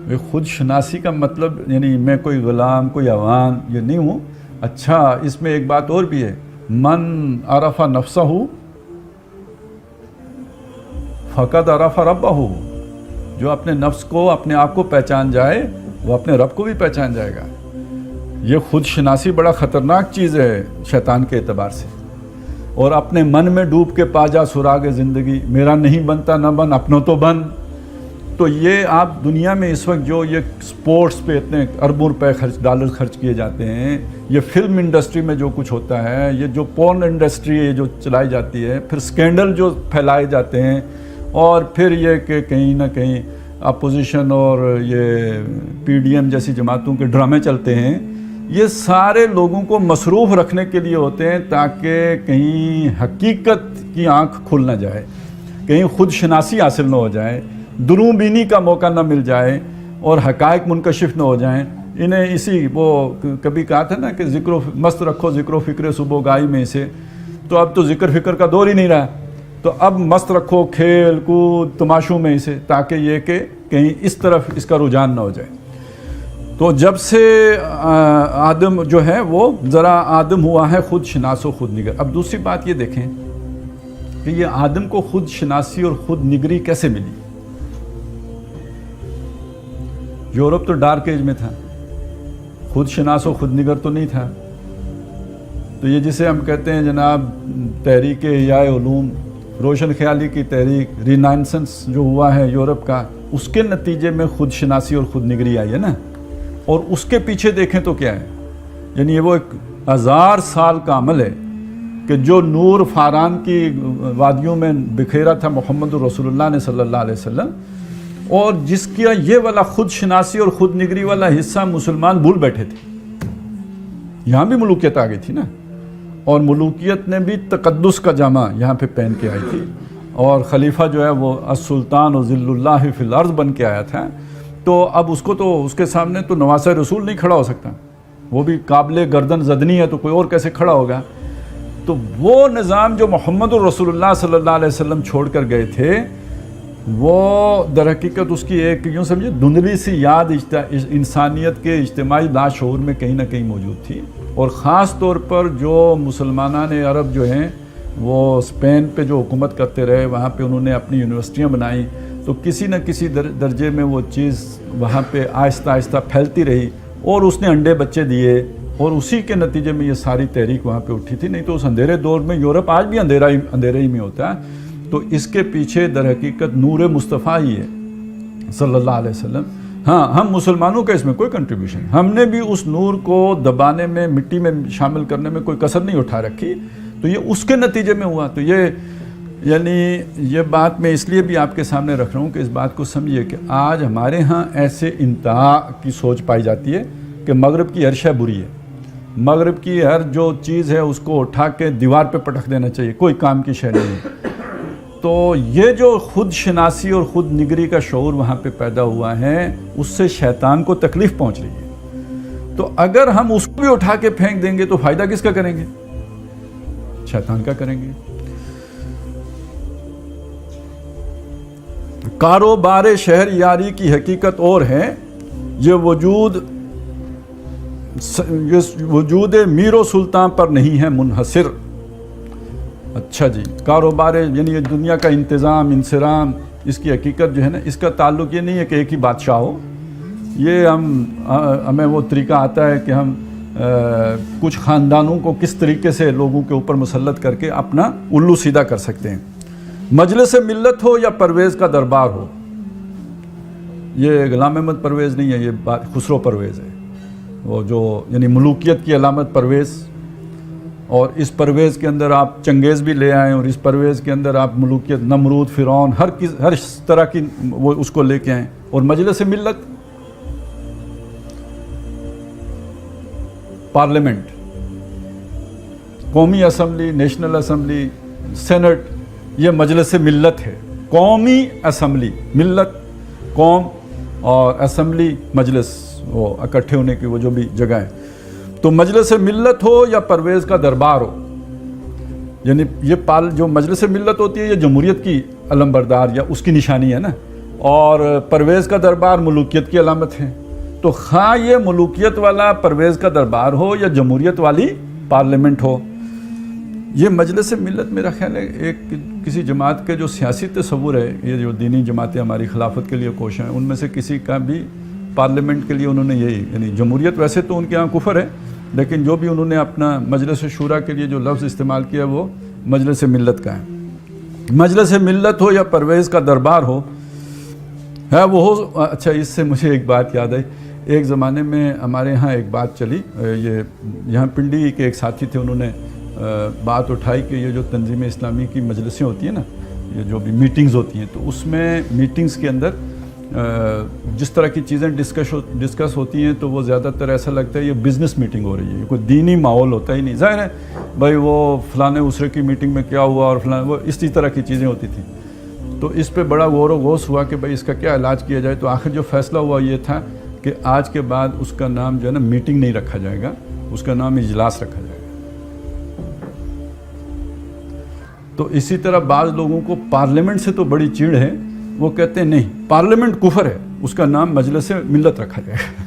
یہ خود شناسی کا مطلب یعنی میں کوئی غلام کوئی عوام یہ نہیں ہوں. اچھا اس میں ایک بات اور بھی ہے, من عرف نفسہ فقد عرف ربہ. جو اپنے نفس کو اپنے آپ کو پہچان جائے وہ اپنے رب کو بھی پہچان جائے گا. یہ خود شناسی بڑا خطرناک چیز ہے شیطان کے اعتبار سے. اور اپنے من میں ڈوب کے پا جا سراغ زندگی, میرا نہیں بنتا نہ بن اپنوں تو بن. تو یہ آپ دنیا میں اس وقت جو یہ سپورٹس پہ اتنے اربوں روپے ڈالر خرچ کیے جاتے ہیں, یہ فلم انڈسٹری میں جو کچھ ہوتا ہے, یہ جو پورن انڈسٹری ہے جو چلائی جاتی ہے, پھر سکینڈل جو پھیلائے جاتے ہیں, اور پھر یہ کہ کہیں نہ کہیں اپوزیشن اور یہ پی ڈی ایم جیسی جماعتوں کے ڈرامے چلتے ہیں, یہ سارے لوگوں کو مصروف رکھنے کے لیے ہوتے ہیں تاکہ کہیں حقیقت کی آنکھ کھل نہ جائے, کہیں خود شناسی حاصل نہ ہو جائے, دروں بینی کا موقع نہ مل جائے اور حقائق منکشف نہ ہو جائیں. انہیں اسی وہ کبھی کہا تھا نا کہ ذکر و مست رکھو ذکر و فکر صبح گائی میں سے. تو اب تو ذکر فکر کا دور ہی نہیں رہا, تو اب مست رکھو کھیل کود تماشوں میں اسے, تاکہ یہ کہ کہیں اس طرف اس کا رجحان نہ ہو جائے. تو جب سے آدم جو ہے وہ ذرا آدم ہوا ہے خود شناس و خود نگر. اب دوسری بات یہ دیکھیں کہ یہ آدم کو خود شناسی اور خود نگری کیسے ملی. یورپ تو ڈارک ایج میں تھا, خود شناس و خود نگر تو نہیں تھا. تو یہ جسے ہم کہتے ہیں جناب تحریک احیاء علوم, روشن خیالی کی تحریک, رینائنسنس جو ہوا ہے یورپ کا, اس کے نتیجے میں خود شناسی اور خود نگری آئی ہے نا. اور اس کے پیچھے دیکھیں تو کیا ہے, یعنی وہ ایک 1000 سال کا عمل ہے کہ جو نور فاران کی وادیوں میں بکھیرا تھا محمد رسول اللہ نے صلی اللہ علیہ وسلم, اور جس کا یہ والا خود شناسی اور خود نگری والا حصہ مسلمان بھول بیٹھے تھے. یہاں بھی ملوکیت آ گئی تھی نا, اور ملوکیت نے بھی تقدس کا جامہ یہاں پہ پہن کے آئی تھی, اور خلیفہ جو ہے وہ السلطان و ذل اللہ فی الارض بن کے آیا تھا. تو اب اس کو تو اس کے سامنے تو نواسہ رسول نہیں کھڑا ہو سکتا, وہ بھی قابل گردن زدنی ہے, تو کوئی اور کیسے کھڑا ہوگا. تو وہ نظام جو محمد الرسول اللہ صلی اللہ علیہ وسلم چھوڑ کر گئے تھے, وہ در حقیقت اس کی ایک یوں سمجھے دھندلی سی یاد انسانیت کے اجتماعی لاشعور میں کہیں نہ کہیں موجود تھی. اور خاص طور پر جو مسلمانان عرب جو ہیں وہ اسپین پہ جو حکومت کرتے رہے, وہاں پہ انہوں نے اپنی یونیورسٹیاں بنائیں, تو کسی نہ کسی درجے میں وہ چیز وہاں پہ آہستہ آہستہ پھیلتی رہی, اور اس نے انڈے بچے دیے, اور اسی کے نتیجے میں یہ ساری تحریک وہاں پہ اٹھی تھی. نہیں تو اس اندھیرے دور میں یورپ آج بھی اندھیرے ہی میں ہوتا ہے. تو اس کے پیچھے در حقیقت نور مصطفیٰ ہی ہے صلی اللہ علیہ وسلم. ہاں ہم مسلمانوں کا اس میں کوئی کنٹریبیوشن, ہم نے بھی اس نور کو دبانے میں مٹی میں شامل کرنے میں کوئی کسر نہیں اٹھا رکھی. تو یہ اس کے نتیجے میں ہوا. تو یہ یعنی یہ بات میں اس لیے بھی آپ کے سامنے رکھ رہا ہوں کہ اس بات کو سمجھیے کہ آج ہمارے ہاں ایسے انتہا کی سوچ پائی جاتی ہے کہ مغرب کی ہر شے بری ہے, مغرب کی ہر جو چیز ہے اس کو اٹھا کے دیوار پہ پٹک دینا چاہیے, کوئی کام کی شے نہیں ہے. تو یہ جو خود شناسی اور خود نگری کا شعور وہاں پہ پیدا ہوا ہے, اس سے شیطان کو تکلیف پہنچ رہی ہے. تو اگر ہم اس کو بھی اٹھا کے پھینک دیں گے تو فائدہ کس کا کریں گے؟ شیطان کا کریں گے. کاروبار شہر یاری کی حقیقت اور ہے, یہ وجود میر و سلطان پر نہیں ہے منحصر. اچھا جی، کاروبار یعنی یہ دنیا کا انتظام انصرام، اس کی حقیقت جو ہے نا، اس کا تعلق یہ نہیں ہے کہ ایک ہی بادشاہ ہو. یہ ہمیں وہ طریقہ آتا ہے کہ ہم کچھ خاندانوں کو کس طریقے سے لوگوں کے اوپر مسلط کر کے اپنا الو سیدھا کر سکتے ہیں. مجلس ملت ہو یا پرویز کا دربار ہو، یہ غلام احمد پرویز نہیں ہے، یہ خسرو پرویز ہے، وہ جو یعنی ملوکیت کی علامت پرویز. اور اس پرویز کے اندر آپ چنگیز بھی لے آئیں، اور اس پرویز کے اندر آپ ملوکیت نمرود فرعون ہر طرح کی وہ اس کو لے کے آئیں. اور مجلس ملت پارلیمنٹ، قومی اسمبلی، نیشنل اسمبلی، سینٹ، یہ مجلس ملت ہے. قومی اسمبلی، ملت قوم، اور اسمبلی مجلس، وہ اکٹھے ہونے کی وہ جو بھی جگہ ہے. تو مجلس ملت ہو یا پرویز کا دربار ہو، یعنی یہ جو مجلس ملت ہوتی ہے یہ جمہوریت کی علمبردار یا اس کی نشانی ہے نا، اور پرویز کا دربار ملوکیت کی علامت ہے. تو خواہ یہ ملوکیت والا پرویز کا دربار ہو یا جمہوریت والی پارلیمنٹ ہو، یہ مجلس ملت میرا خیال ہے ایک کسی جماعت کے جو سیاسی تصور ہے، یہ جو دینی جماعتیں ہماری خلافت کے لیے کوشاں ہیں، ان میں سے کسی کا بھی پارلیمنٹ کے لیے انہوں نے یہی، یعنی جمہوریت ویسے تو ان کے ہاں کفر ہے، لیکن جو بھی انہوں نے اپنا مجلس شورا کے لیے جو لفظ استعمال کیا وہ مجلس ملت کا ہے. مجلس ملت ہو یا پرویز کا دربار ہو، ہے وہ ہو. اچھا، اس سے مجھے ایک بات یاد آئی. ایک زمانے میں ہمارے ہاں ایک بات چلی، یہ یہاں پنڈی کے ایک ساتھی تھے، انہوں نے بات اٹھائی کہ یہ جو تنظیم اسلامی کی مجلسیں ہوتی ہیں نا، یہ جو بھی میٹنگز ہوتی ہیں، تو اس میں میٹنگز کے اندر جس طرح کی چیزیں ڈسکس ہوتی ہیں تو وہ زیادہ تر ایسا لگتا ہے یہ بزنس میٹنگ ہو رہی ہے، کوئی دینی ماحول ہوتا ہی نہیں. ظاہر ہے بھائی وہ فلانے اسرے کی میٹنگ میں کیا ہوا اور فلانے، وہ اسی طرح کی چیزیں ہوتی تھیں. تو اس پہ بڑا غور و غوص ہوا کہ بھائی اس کا کیا علاج کیا جائے. تو آخر جو فیصلہ ہوا یہ تھا کہ آج کے بعد اس کا نام جو ہے نا میٹنگ نہیں رکھا جائے گا، اس کا نام اجلاس رکھا جائے گا. تو اسی طرح بعض لوگوں کو پارلیمنٹ سے تو بڑی چیڑ ہے، وہ کہتے ہیں نہیں پارلیمنٹ کفر ہے، اس کا نام مجلس ملت رکھا جائے گا.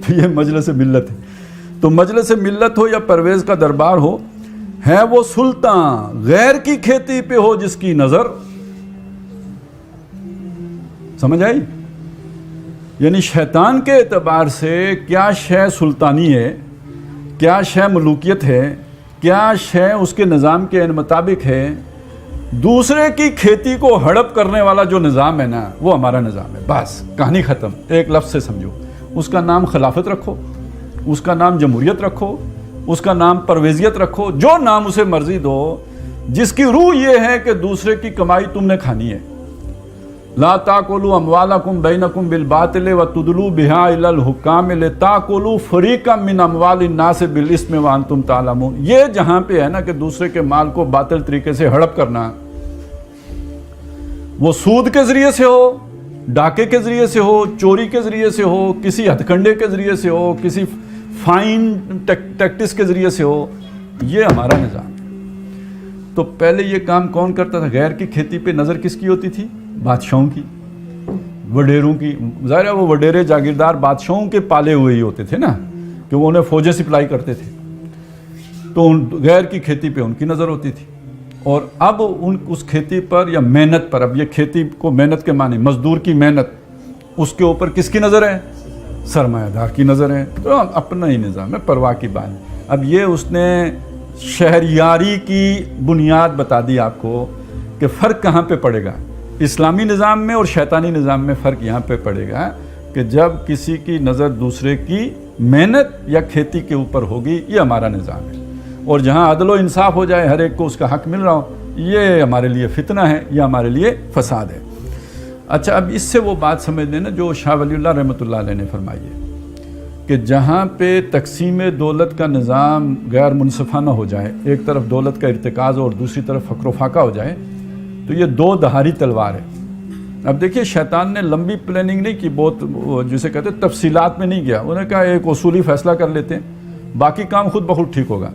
تو یہ مجلس ملت ہے. تو مجلس ملت ہو یا پرویز کا دربار ہو، ہے وہ سلطان غیر کی کھیتی پہ ہو جس کی نظر. سمجھ آئی؟ یعنی شیطان کے اعتبار سے کیا شے سلطانی ہے، کیا شے ملوکیت ہے، کیا شے اس کے نظام کے مطابق ہے. دوسرے کی کھیتی کو ہڑپ کرنے والا جو نظام ہے نا، وہ ہمارا نظام ہے. بس کہانی ختم. ایک لفظ سے سمجھو، اس کا نام خلافت رکھو، اس کا نام جمہوریت رکھو، اس کا نام پرویزیت رکھو، جو نام اسے مرضی دو، جس کی روح یہ ہے کہ دوسرے کی کمائی تم نے کھانی ہے. لا تاکلوا اموالکم بینکم بالباطل وتدلوا بها الی الحکام لتاکلوا فریقا من اموال الناس بالاسم وانتم تعلمون. یہ جہاں پہ ہے نا کہ دوسرے کے مال کو باطل طریقے سے ہڑپ کرنا، وہ سود کے ذریعے سے ہو، ڈاکے کے ذریعے سے ہو، چوری کے ذریعے سے ہو، کسی ہتھ کنڈے کے ذریعے سے ہو، کسی فائن ٹیکٹس کے ذریعے سے ہو، یہ ہمارا نظام ہے. تو پہلے یہ کام کون کرتا تھا؟ غیر کی کھیتی پہ نظر کس کی ہوتی تھی؟ بادشاہوں کی، وڈیروں کی. ظاہر ہے وہ وڈیرے جاگیردار بادشاہوں کے پالے ہوئے ہی ہوتے تھے نا، کہ وہ انہیں فوجیں سپلائی کرتے تھے. تو غیر کی کھیتی پہ ان کی نظر ہوتی تھی. اور اب اس کھیتی پر یا محنت پر، اب یہ کھیتی کو محنت کے معنی مزدور کی محنت، اس کے اوپر کس کی نظر ہے؟ سرمایہ دار کی نظر ہے. تو اپنا ہی نظام ہے، پرواہ کی بات. اب یہ اس نے شہریاری کی بنیاد بتا دی آپ کو کہ فرق کہاں پہ پڑے گا. اسلامی نظام میں اور شیطانی نظام میں فرق یہاں پہ پڑے گا کہ جب کسی کی نظر دوسرے کی محنت یا کھیتی کے اوپر ہوگی، یہ ہمارا نظام ہے. اور جہاں عدل و انصاف ہو جائے، ہر ایک کو اس کا حق مل رہا ہو، یہ ہمارے لیے فتنہ ہے، یہ ہمارے لیے فساد ہے. اچھا، اب اس سے وہ بات سمجھ لینا جو شاہ ولی اللہ رحمۃ اللہ علیہ نے فرمائی ہے کہ جہاں پہ تقسیم دولت کا نظام غیر منصفانہ ہو جائے، ایک طرف دولت کا ارتکاز اور دوسری طرف فقر و فاقہ ہو جائے، تو یہ دو دھاری تلوار ہے. اب دیکھیے جشیطان نے لمبی پلاننگ نہیں کی، بہت جسے کہتے ہیں تفصیلات میں نہیں گیا. انہوں نے کہا ایک اصولی فیصلہ کر لیتے ہیں، باقی کام خود بخود ٹھیک ہوگا.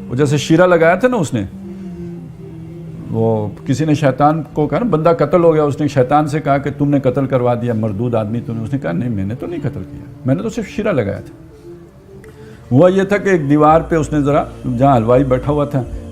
وہ جیسے شیرہ لگایا تھا نا اس نے، وہ کسی نے شیطان کو کہا نا بندہ قتل ہو گیا، اس نے شیطان سے کہا کہ تم نے قتل کروا دیا مردود آدمی تو نے. اس نے کہا نہیں، میں نے تو نہیں قتل کیا، میں نے تو صرف شیرہ لگایا تھا. ہوا یہ تھا کہ ایک دیوار پہ اس نے ذرا، جہاں حلوائی بیٹھا ہوا تھا،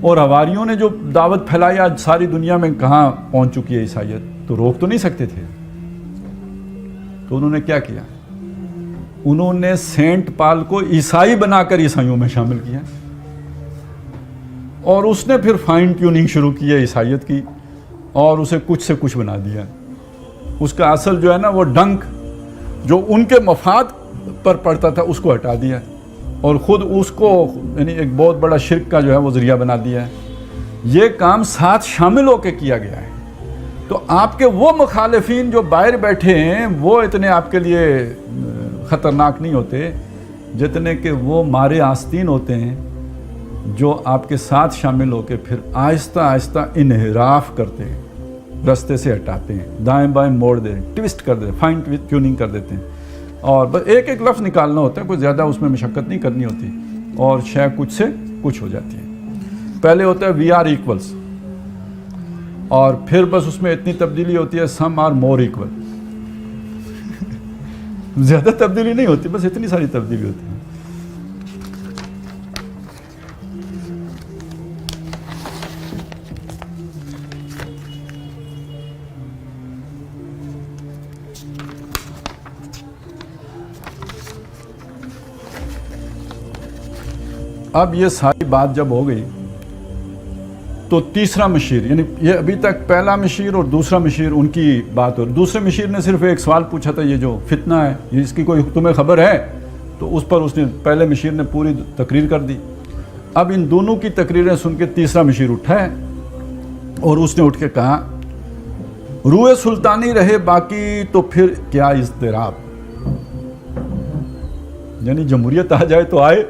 اور حواریوں نے جو دعوت پھیلائی آج ساری دنیا میں کہاں پہنچ چکی ہے عیسائیت, تو روک تو نہیں سکتے تھے. تو انہوں نے کیا کیا, انہوں نے سینٹ پال کو عیسائی بنا کر عیسائیوں میں شامل کیا, اور اس نے پھر فائن ٹیوننگ شروع کی ہے عیسائیت کی, اور اسے کچھ سے کچھ بنا دیا. اس کا اصل جو ہے نا وہ ڈنک جو ان کے مفاد پر پڑتا تھا اس کو ہٹا دیا, اور خود اس کو یعنی ایک بہت بڑا شرک کا جو ہے وہ ذریعہ بنا دیا ہے. یہ کام ساتھ شامل ہو کے کیا گیا ہے. تو آپ کے وہ مخالفین جو باہر بیٹھے ہیں وہ اتنے آپ کے لیے خطرناک نہیں ہوتے جتنے کہ وہ مارے آستین ہوتے ہیں جو آپ کے ساتھ شامل ہو کے پھر آہستہ آہستہ انحراف کرتے ہیں, رستے سے ہٹاتے ہیں, دائیں بائیں موڑ دیں, ٹوسٹ کر دیتے, فائن ٹیوننگ کر دیتے ہیں, اور بس ایک ایک لفظ نکالنا ہوتا ہے, کوئی زیادہ اس میں مشقت نہیں کرنی ہوتی, اور شے کچھ سے کچھ ہو جاتی ہے. پہلے ہوتا ہے وی آر ایکولس, اور پھر بس اس میں اتنی تبدیلی ہوتی ہے سم آر مور ایکول. زیادہ تبدیلی نہیں ہوتی, بس اتنی ساری تبدیلی ہوتی ہے. اب یہ ساری بات جب ہو گئی تو تیسرا مشیر, یعنی یہ ابھی تک پہلا مشیر اور دوسرا مشیر ان کی بات ہو. دوسرے مشیر نے صرف ایک سوال پوچھا تھا, یہ جو فتنہ ہے یہ اس کی کوئی تمہیں خبر ہے, تو اس پر اس نے پہلے مشیر نے پوری تقریر کر دی. اب ان دونوں کی تقریریں سن کے تیسرا مشیر اٹھا ہے اور اس نے اٹھ کے کہا روئے سلطانی رہے باقی تو پھر کیا اضطراب, یعنی جمہوریت آ جائے تو آئے,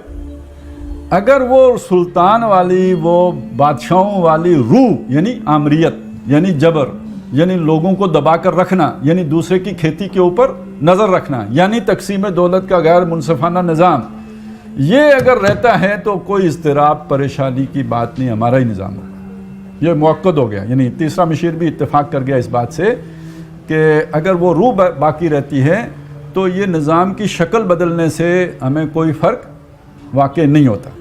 اگر وہ سلطان والی وہ بادشاہوں والی روح یعنی آمریت یعنی جبر یعنی لوگوں کو دبا کر رکھنا یعنی دوسرے کی کھیتی کے اوپر نظر رکھنا یعنی تقسیم دولت کا غیر منصفانہ نظام, یہ اگر رہتا ہے تو کوئی اضطراب پریشانی کی بات نہیں, ہمارا ہی نظام ہوگا. یہ موقد ہو گیا, یعنی تیسرا مشیر بھی اتفاق کر گیا اس بات سے کہ اگر وہ روح باقی رہتی ہے تو یہ نظام کی شکل بدلنے سے ہمیں کوئی فرق واقع نہیں ہوتا ہے.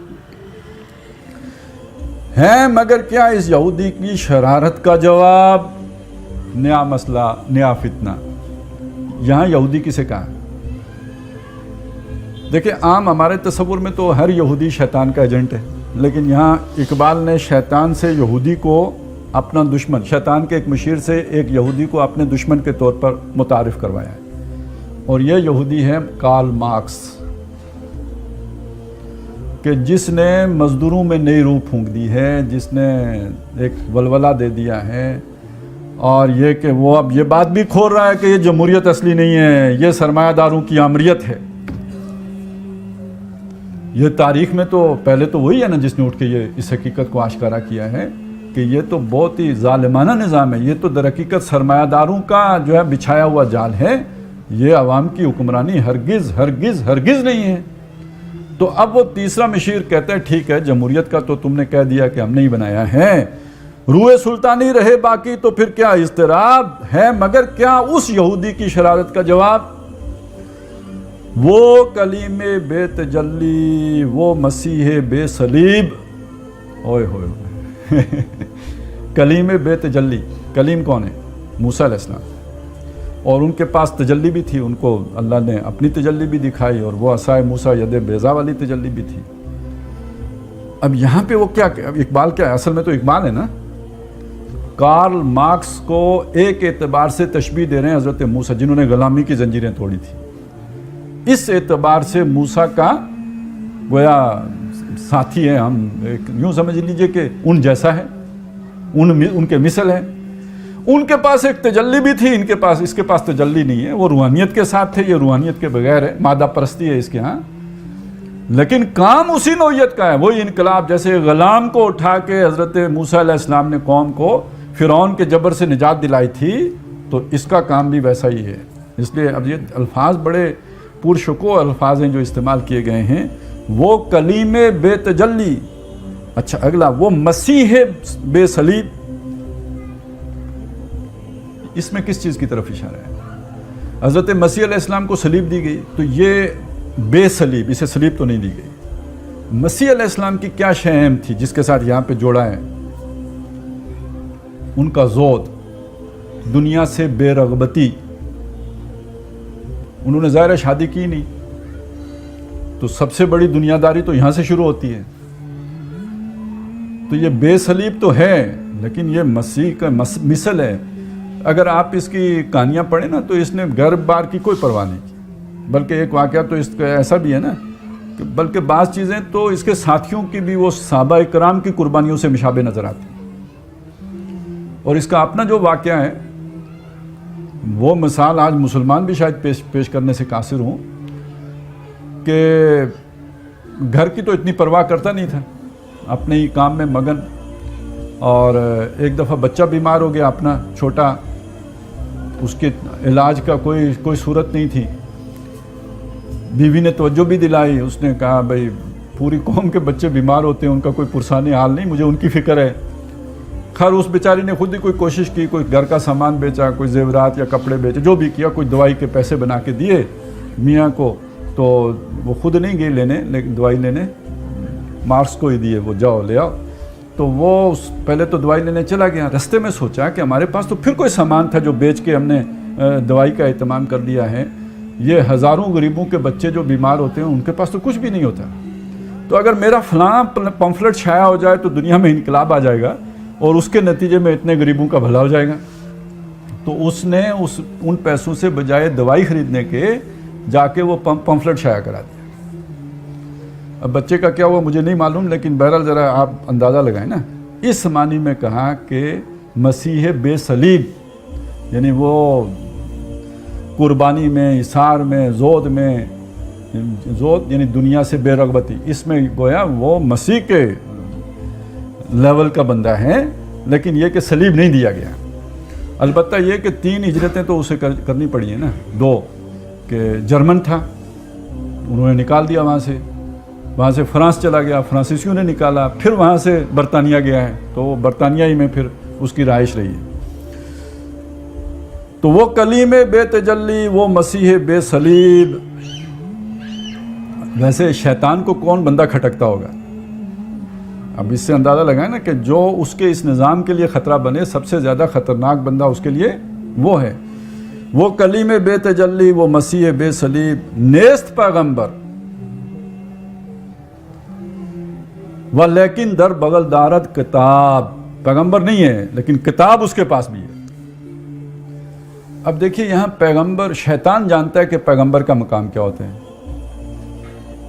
مگر کیا اس یہودی کی شرارت کا جواب, نیا مسئلہ نیا فتنہ. یہاں یہودی کسے کہا ہے؟ دیکھیں عام ہمارے تصور میں تو ہر یہودی شیطان کا ایجنٹ ہے, لیکن یہاں اقبال نے شیطان سے یہودی کو اپنا دشمن, شیطان کے ایک مشیر سے ایک یہودی کو اپنے دشمن کے طور پر متعارف کروایا ہے, اور یہ یہودی ہے کارل مارکس, کہ جس نے مزدوروں میں نئی روح پھونک دی ہے, جس نے ایک ولولہ دے دیا ہے, اور یہ کہ وہ اب یہ بات بھی کھول رہا ہے کہ یہ جمہوریت اصلی نہیں ہے, یہ سرمایہ داروں کی آمریت ہے. یہ تاریخ میں تو پہلے تو وہی ہے نا جس نے اٹھ کے یہ اس حقیقت کو آشکارا کیا ہے کہ یہ تو بہت ہی ظالمانہ نظام ہے, یہ تو در حقیقت سرمایہ داروں کا جو ہے بچھایا ہوا جال ہے, یہ عوام کی حکمرانی ہرگز ہرگز ہرگز نہیں ہے. تو اب وہ تیسرا مشیر کہتا ہے ٹھیک ہے جمہوریت کا تو تم نے کہہ دیا کہ ہم نے ہی بنایا ہے, روئے سلطانی رہے باقی تو پھر کیا اضطراب ہے, مگر کیا اس یہودی کی شرارت کا جواب, وہ کلیم بے تجلی وہ مسیح بے صلیب. اوئے ہوئے کلیم بے تجلی, کلیم کون ہے؟ موسیٰ علیہ السلام, اور ان کے پاس تجلی بھی تھی, ان کو اللہ نے اپنی تجلی بھی دکھائی, اور وہ عصائے موسیٰ ید بیضا والی تجلی بھی تھی. اب یہاں پہ وہ کیا اقبال کیا ہے, اصل میں تو اقبال ہے نا, کارل مارکس کو ایک اعتبار سے تشبیہ دے رہے ہیں حضرت موسیٰ جنہوں نے غلامی کی زنجیریں توڑی تھی. اس اعتبار سے موسیٰ کا گویا ساتھی ہے, ہم یوں سمجھ لیجئے کہ ان جیسا ہے, ان کے مثل ہے. ان کے پاس ایک تجلی بھی تھی, اس کے پاس تجلی نہیں ہے, وہ روحانیت کے ساتھ تھے, یہ روحانیت کے بغیر ہے, مادہ پرستی ہے اس کے ہاں, لیکن کام اسی نوعیت کا ہے. وہی انقلاب جیسے غلام کو اٹھا کے حضرت موسیٰ علیہ السلام نے قوم کو فرعون کے جبر سے نجات دلائی تھی, تو اس کا کام بھی ویسا ہی ہے. اس لیے اب یہ الفاظ بڑے پرشکوہ الفاظ ہیں جو استعمال کیے گئے ہیں. وہ کلیم بے تجلی, اچھا اگلا وہ مسیح بے صلیب, اس میں کس چیز کی طرف اشارہ ہے؟ حضرت مسیح علیہ السلام کو صلیب دی گئی, تو یہ بے صلیب, اسے صلیب تو نہیں دی گئی. مسیح علیہ السلام کی کیا شے اہم تھی جس کے ساتھ یہاں پہ جوڑا ہے؟ ان کا زہد، دنیا سے بے رغبتی. انہوں نے ظاہر شادی کی نہیں، تو سب سے بڑی دنیا داری تو یہاں سے شروع ہوتی ہے. تو یہ بے صلیب تو ہے، لیکن یہ مسیح کا مثل ہے. اگر آپ اس کی کہانیاں پڑھیں نا تو اس نے گھر بار کی کوئی پرواہ نہیں کی. بلکہ ایک واقعہ تو اس کا ایسا بھی ہے نا کہ بلکہ بعض چیزیں تو اس کے ساتھیوں کی بھی وہ صحابہ کرام کی قربانیوں سے مشابہ نظر آتی ہیں. اور اس کا اپنا جو واقعہ ہے وہ مثال آج مسلمان بھی شاید پیش کرنے سے قاصر ہوں کہ گھر کی تو اتنی پرواہ کرتا نہیں تھا، اپنے ہی کام میں مگن. اور ایک دفعہ بچہ بیمار ہو گیا اپنا چھوٹا، اس کے علاج کا کوئی صورت نہیں تھی. بیوی نے توجہ بھی دلائی، اس نے کہا بھائی پوری قوم کے بچے بیمار ہوتے ہیں، ان کا کوئی پرسانی حال نہیں، مجھے ان کی فکر ہے. خیر اس بیچاری نے خود ہی کوئی کوشش کی، کوئی گھر کا سامان بیچا، کوئی زیورات یا کپڑے بیچے، جو بھی کیا، کوئی دوائی کے پیسے بنا کے دیے میاں کو. تو وہ خود نہیں گئی لینے، لیکن دوائی لینے مارکس کو ہی دیے، وہ جاؤ لے آؤ. تو وہ پہلے تو دوائی لینے چلا گیا. رستے میں سوچا کہ ہمارے پاس تو پھر کوئی سامان تھا جو بیچ کے ہم نے دوائی کا اہتمام کر لیا ہے. یہ ہزاروں غریبوں کے بچے جو بیمار ہوتے ہیں ان کے پاس تو کچھ بھی نہیں ہوتا. تو اگر میرا فلاں پمفلٹ چھایا ہو جائے تو دنیا میں انقلاب آ جائے گا اور اس کے نتیجے میں اتنے غریبوں کا بھلا ہو جائے گا. تو اس نے ان پیسوں سے بجائے دوائی خریدنے کے جا کے وہ پمفلٹ شائع کرا دیا. اب بچے کا کیا ہوا مجھے نہیں معلوم، لیکن بہرحال ذرا آپ اندازہ لگائیں نا. اس معنی میں کہا کہ مسیح بے صلیب یعنی وہ قربانی میں، اثار میں، زہد یعنی دنیا سے بے رغبتی، اس میں گویا وہ مسیح کے لیول کا بندہ ہے، لیکن یہ کہ صلیب نہیں دیا گیا. البتہ یہ کہ 3 ہجرتیں تو اسے کرنی پڑی ہیں نا. 2 کہ جرمن تھا، انہوں نے نکال دیا وہاں سے فرانس چلا گیا، فرانسیسیوں نے نکالا، پھر وہاں سے برطانیہ گیا ہے، تو وہ برطانیہ ہی میں پھر اس کی رہائش رہی ہے. تو وہ کلیم بے تجلی، وہ مسیح بے صلیب. ویسے شیطان کو کون بندہ کھٹکتا ہوگا؟ اب اس سے اندازہ لگائیں نا کہ جو اس کے اس نظام کے لیے خطرہ بنے، سب سے زیادہ خطرناک بندہ اس کے لیے وہ ہے. وہ کلیم بے تجلی، وہ مسیح بے صلیب، نیست پیغمبر و لیکن در بغل دارد کتاب. پیغمبر نہیں ہے لیکن کتاب اس کے پاس بھی ہے. اب دیکھیے یہاں پیغمبر، شیطان جانتا ہے کہ پیغمبر کا مقام کیا ہوتا ہے.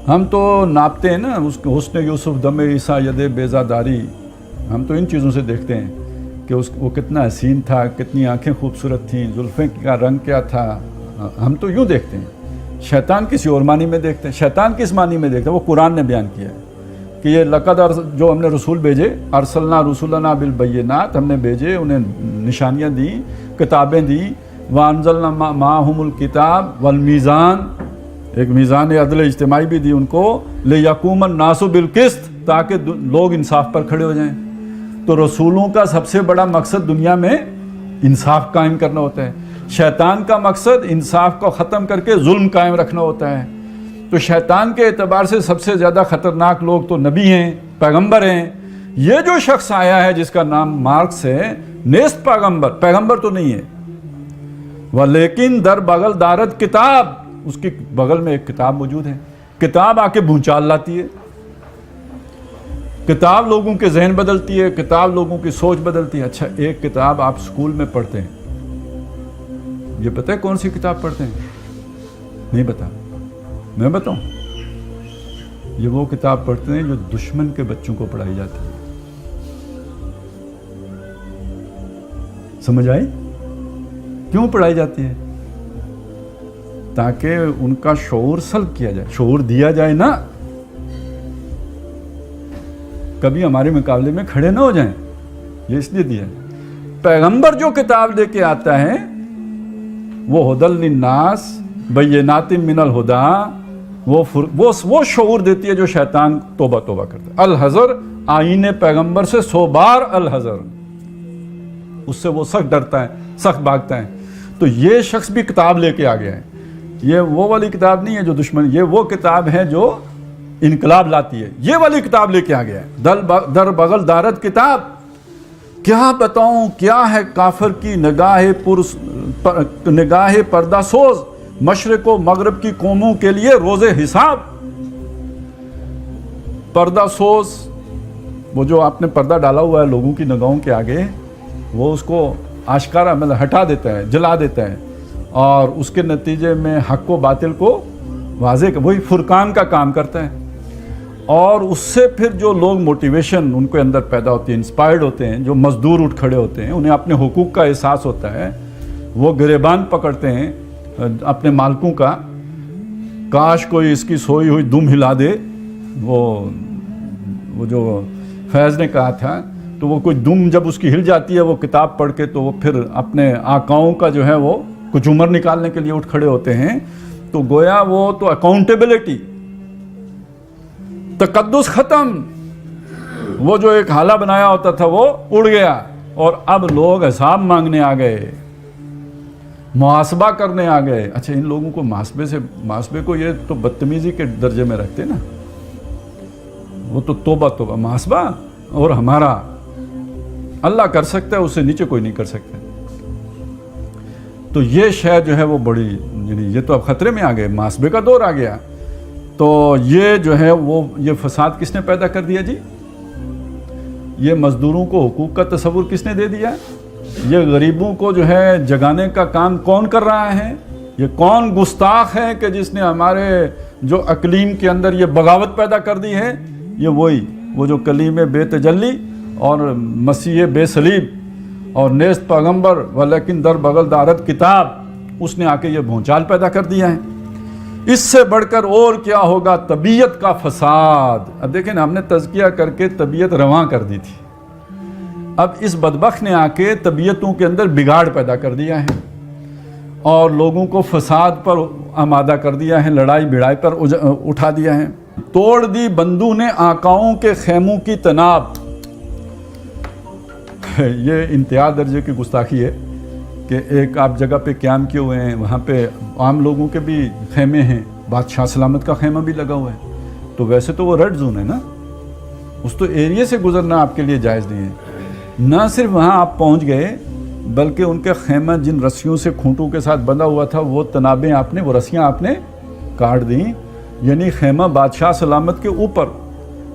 ہم تو ناپتے ہیں نا اس حسن یوسف دم عیسیٰ ید بیزاداری، ہم تو ان چیزوں سے دیکھتے ہیں کہ وہ کتنا حسین تھا، کتنی آنکھیں خوبصورت تھیں، زلفیں کا رنگ کیا تھا. ہم تو یوں دیکھتے ہیں. شیطان کسی اور معنی میں دیکھتے ہیں. شیطان کس معنی میں دیکھتے ہیں؟ وہ قرآن نے بیان کیا ہے کہ یہ لقد جو ہم نے رسول بھیجے، ارسلنا رسولنا بالبینات، ہم نے بھیجے، انہیں نشانیاں دیں، کتابیں دیں. وانزلنا معہم الکتاب والمیزان، ایک میزان عدل اجتماعی بھی دی ان کو، لیقوم الناس بالقسط، تاکہ لوگ انصاف پر کھڑے ہو جائیں. تو رسولوں کا سب سے بڑا مقصد دنیا میں انصاف قائم کرنا ہوتا ہے. شیطان کا مقصد انصاف کو ختم کر کے ظلم قائم رکھنا ہوتا ہے. تو شیطان کے اعتبار سے سب سے زیادہ خطرناک لوگ تو نبی ہیں، پیغمبر ہیں. یہ جو شخص آیا ہے جس کا نام مارکس ہے، نیست پیغمبر تو نہیں ہے. ولیکن در بغل دارد کتاب، اس کی بغل میں ایک کتاب موجود ہے. کتاب آ کے بھونچال لاتی ہے. کتاب لوگوں کے ذہن بدلتی ہے، کتاب لوگوں کی سوچ بدلتی ہے. اچھا ایک کتاب آپ اسکول میں پڑھتے ہیں، یہ پتہ ہے کون سی کتاب پڑھتے ہیں؟ نہیں پتا. میں بتاؤں، یہ وہ کتاب پڑھتے ہیں جو دشمن کے بچوں کو پڑھائی جاتی ہے. سمجھ آئی؟ کیوں پڑھائی جاتی ہے؟ تاکہ ان کا شعور سلب کیا جائے، شعور دیا جائے نا، کبھی ہمارے مقابلے میں کھڑے نہ ہو جائیں. یہ اس لیے دیا ہے. پیغمبر جو کتاب لے کے آتا ہے وہ ہدی للناس بینات من الہدی، وہ شعور دیتی ہے جو شیطان توبہ کرتا ہے. الحذر، آئین پیغمبر سے 100 بار الحذر، اس سے وہ سخت ڈرتا ہے، سخت بھاگتا ہے. تو یہ شخص بھی کتاب لے کے آ گیا ہے. یہ وہ والی کتاب نہیں ہے جو دشمن، یہ وہ کتاب ہے جو انقلاب لاتی ہے. یہ والی کتاب لے کے آ گیا ہے, در بغل دارت کتاب. کیا بتاؤں کیا ہے کافر کی نگاہ پردہ سوز, مشرق و مغرب کی قوموں کے لیے روز حساب. پردہ سوز, وہ جو آپ نے پردہ ڈالا ہوا ہے لوگوں کی نگاہوں کے آگے, وہ اس کو آشکارا مطلب ہٹا دیتا ہے, جلا دیتا ہے, اور اس کے نتیجے میں حق و باطل کو واضح, وہی فرقان کا کام کرتا ہے. اور اس سے پھر جو لوگ موٹیویشن ان کے اندر پیدا ہوتی ہے, انسپائرڈ ہوتے ہیں, جو مزدور اٹھ کھڑے ہوتے ہیں, انہیں اپنے حقوق کا احساس ہوتا ہے, وہ گریبان پکڑتے ہیں اپنے مالکوں کا, کاش کوئی اس کی سوئی ہوئی دم ہلا دے. وہ جو فیض نے کہا تھا, تو وہ کوئی دم جب اس کی ہل جاتی ہے وہ کتاب پڑھ کے, تو وہ پھر اپنے آقاؤں کا جو ہے وہ کچھ عمر نکالنے کے لیے اٹھ کھڑے ہوتے ہیں. تو گویا وہ تو اکاؤنٹیبلٹی, تقدس ختم. وہ جو ایک حالہ بنایا ہوتا تھا وہ اڑ گیا, اور اب لوگ حساب مانگنے آ گئے, محاسبہ کرنے آ گئے. اچھا, ان لوگوں کو محاسبے کو یہ تو بدتمیزی کے درجے میں رکھتے نا, وہ تو توبہ محاسبہ, اور ہمارا اللہ کر سکتا ہے, اس سے نیچے کوئی نہیں کر سکتا. تو یہ شے جو ہے وہ بڑی, یعنی یہ تو اب خطرے میں آ گئے, محاسبے کا دور آ گیا. تو یہ جو ہے وہ یہ فساد کس نے پیدا کر دیا جی؟ یہ مزدوروں کو حقوق کا تصور کس نے دے دیا؟ یہ غریبوں کو جو ہے جگانے کا کام کون کر رہا ہے؟ یہ کون گستاخ ہے کہ جس نے ہمارے جو اقلیم کے اندر یہ بغاوت پیدا کر دی ہے؟ یہ وہ جو کلیم بے تجلی اور مسیح بے صلیب اور نیست پیغمبر ولیکن در بغل دارت کتاب, اس نے آ کے یہ بھونچال پیدا کر دیا ہے. اس سے بڑھ کر اور کیا ہوگا؟ طبیعت کا فساد. اب دیکھیں نا, ہم نے تزکیہ کر کے طبیعت رواں کر دی تھی, اب اس بدبخت نے آ کے طبیعتوں کے اندر بگاڑ پیدا کر دیا ہے, اور لوگوں کو فساد پر آمادہ کر دیا ہے, لڑائی بھڑائی پر اٹھا دیا ہے. توڑ دی بندوں نے آقاؤں کے خیموں کی تناب. یہ انتہا درجے کی گستاخی ہے کہ ایک آپ جگہ پہ قیام کیے ہوئے ہیں, وہاں پہ عام لوگوں کے بھی خیمے ہیں, بادشاہ سلامت کا خیمہ بھی لگا ہوا ہے. تو ویسے تو وہ ریڈ زون ہے نا, اس تو ایریے سے گزرنا آپ کے لیے جائز نہیں ہے. نہ صرف وہاں آپ پہنچ گئے, بلکہ ان کا خیمہ جن رسیوں سے کھونٹوں کے ساتھ بندھا ہوا تھا, وہ تنابیں آپ نے, وہ رسیاں آپ نے کاٹ دیں. یعنی خیمہ بادشاہ سلامت کے اوپر,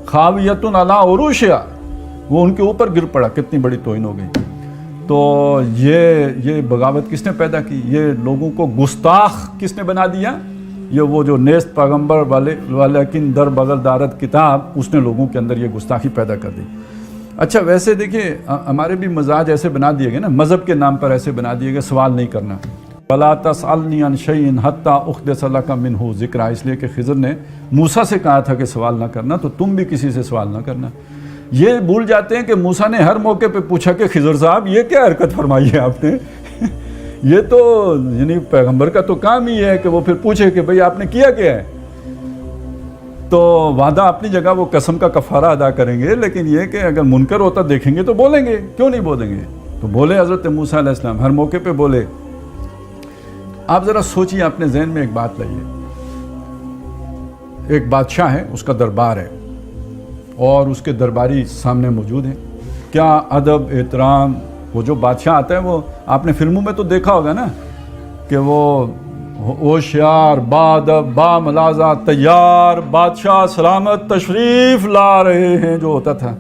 خاویۃ علی عروشہا, وہ ان کے اوپر گر پڑا. کتنی بڑی توہین ہو گئی. تو یہ بغاوت کس نے پیدا کی؟ یہ لوگوں کو گستاخ کس نے بنا دیا؟ یہ وہ جو نیست پیغمبر ولیکن در بغل دارت کتاب, اس نے لوگوں کے اندر یہ گستاخی پیدا کر دی. اچھا, ویسے دیکھیے ہمارے بھی مزاج ایسے بنا دیے گئے نا, مذہب کے نام پر ایسے بنا دیے گئے, سوال نہیں کرنا. وَلَا تَسْأَلْنِي عَنْ شَيْءٍ حَتَّى أُحْدِثَ لَكَ مِنْهُ ذِكْرًا. اس لیے کہ خضر نے موسیٰ سے کہا تھا کہ سوال نہ کرنا, تو تم بھی کسی سے سوال نہ کرنا. یہ بھول جاتے ہیں کہ موسیٰ نے ہر موقع پہ پوچھا کہ خضر صاحب یہ کیا حرکت فرمائی ہے آپ نے؟ یہ تو یعنی پیغمبر کا تو کام ہی ہے کہ وہ پھر پوچھے کہ بھئی آپ نے کیا کیا ہے. تو وعدہ اپنی جگہ وہ قسم کا کفارہ ادا کریں گے, لیکن یہ کہ اگر منکر ہوتا دیکھیں گے تو بولیں گے, کیوں نہیں بولیں گے؟ تو بولے حضرت موسیٰ علیہ السلام, ہر موقع پہ بولے. آپ ذرا سوچیے, اپنے ذہن میں ایک بات لائیے. ایک بادشاہ ہے, اس کا دربار ہے, اور اس کے درباری سامنے موجود ہیں. کیا ادب احترام. وہ جو بادشاہ آتا ہے, وہ آپ نے فلموں میں تو دیکھا ہوگا نا کہ وہ ہوشیار, بادب, با ملازہ, تیار, بادشاہ سلامت تشریف لا رہے ہیں, جو ہوتا تھا.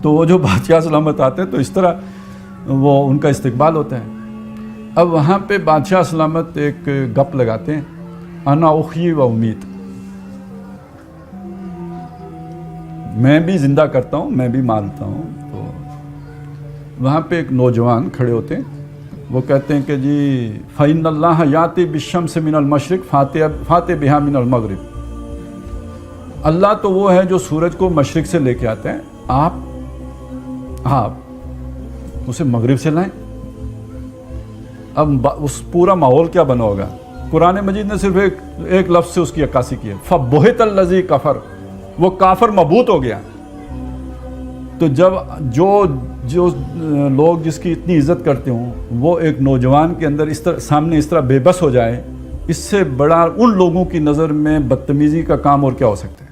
تو وہ جو بادشاہ سلامت آتے ہیں تو اس طرح وہ ان کا استقبال ہوتا ہے. اب وہاں پہ بادشاہ سلامت ایک گپ لگاتے ہیں, انا اخی و امید, میں بھی زندہ کرتا ہوں, میں بھی مارتا ہوں. تو وہاں پہ ایک نوجوان کھڑے ہوتے ہیں, وہ کہتے ہیں کہ جی فَإِنَّ اللَّهَ يَأْتِي بِالشَّمْسِ مِنَ الْمَشْرِقِ فَأْتِ بِهَا مِنَ الْمَغْرِبِ. اللہ تو وہ ہے جو سورج کو مشرق سے لے کے آتے ہیں, آپ اسے مغرب سے لائیں. اب اس پورا ماحول کیا بنا ہوگا؟ قرآن مجید نے صرف ایک لفظ سے اس کی عکاسی کی ہے, فَبُہِتَ الَّذِي کَفَرَ. وہ کافر مبہوت ہو گیا. تو جب جو لوگ جس کی اتنی عزت کرتے ہوں, وہ ایک نوجوان کے اندر اس طرح سامنے اس طرح بے بس ہو جائے, اس سے بڑا ان لوگوں کی نظر میں بدتمیزی کا کام اور کیا ہو سکتا ہے؟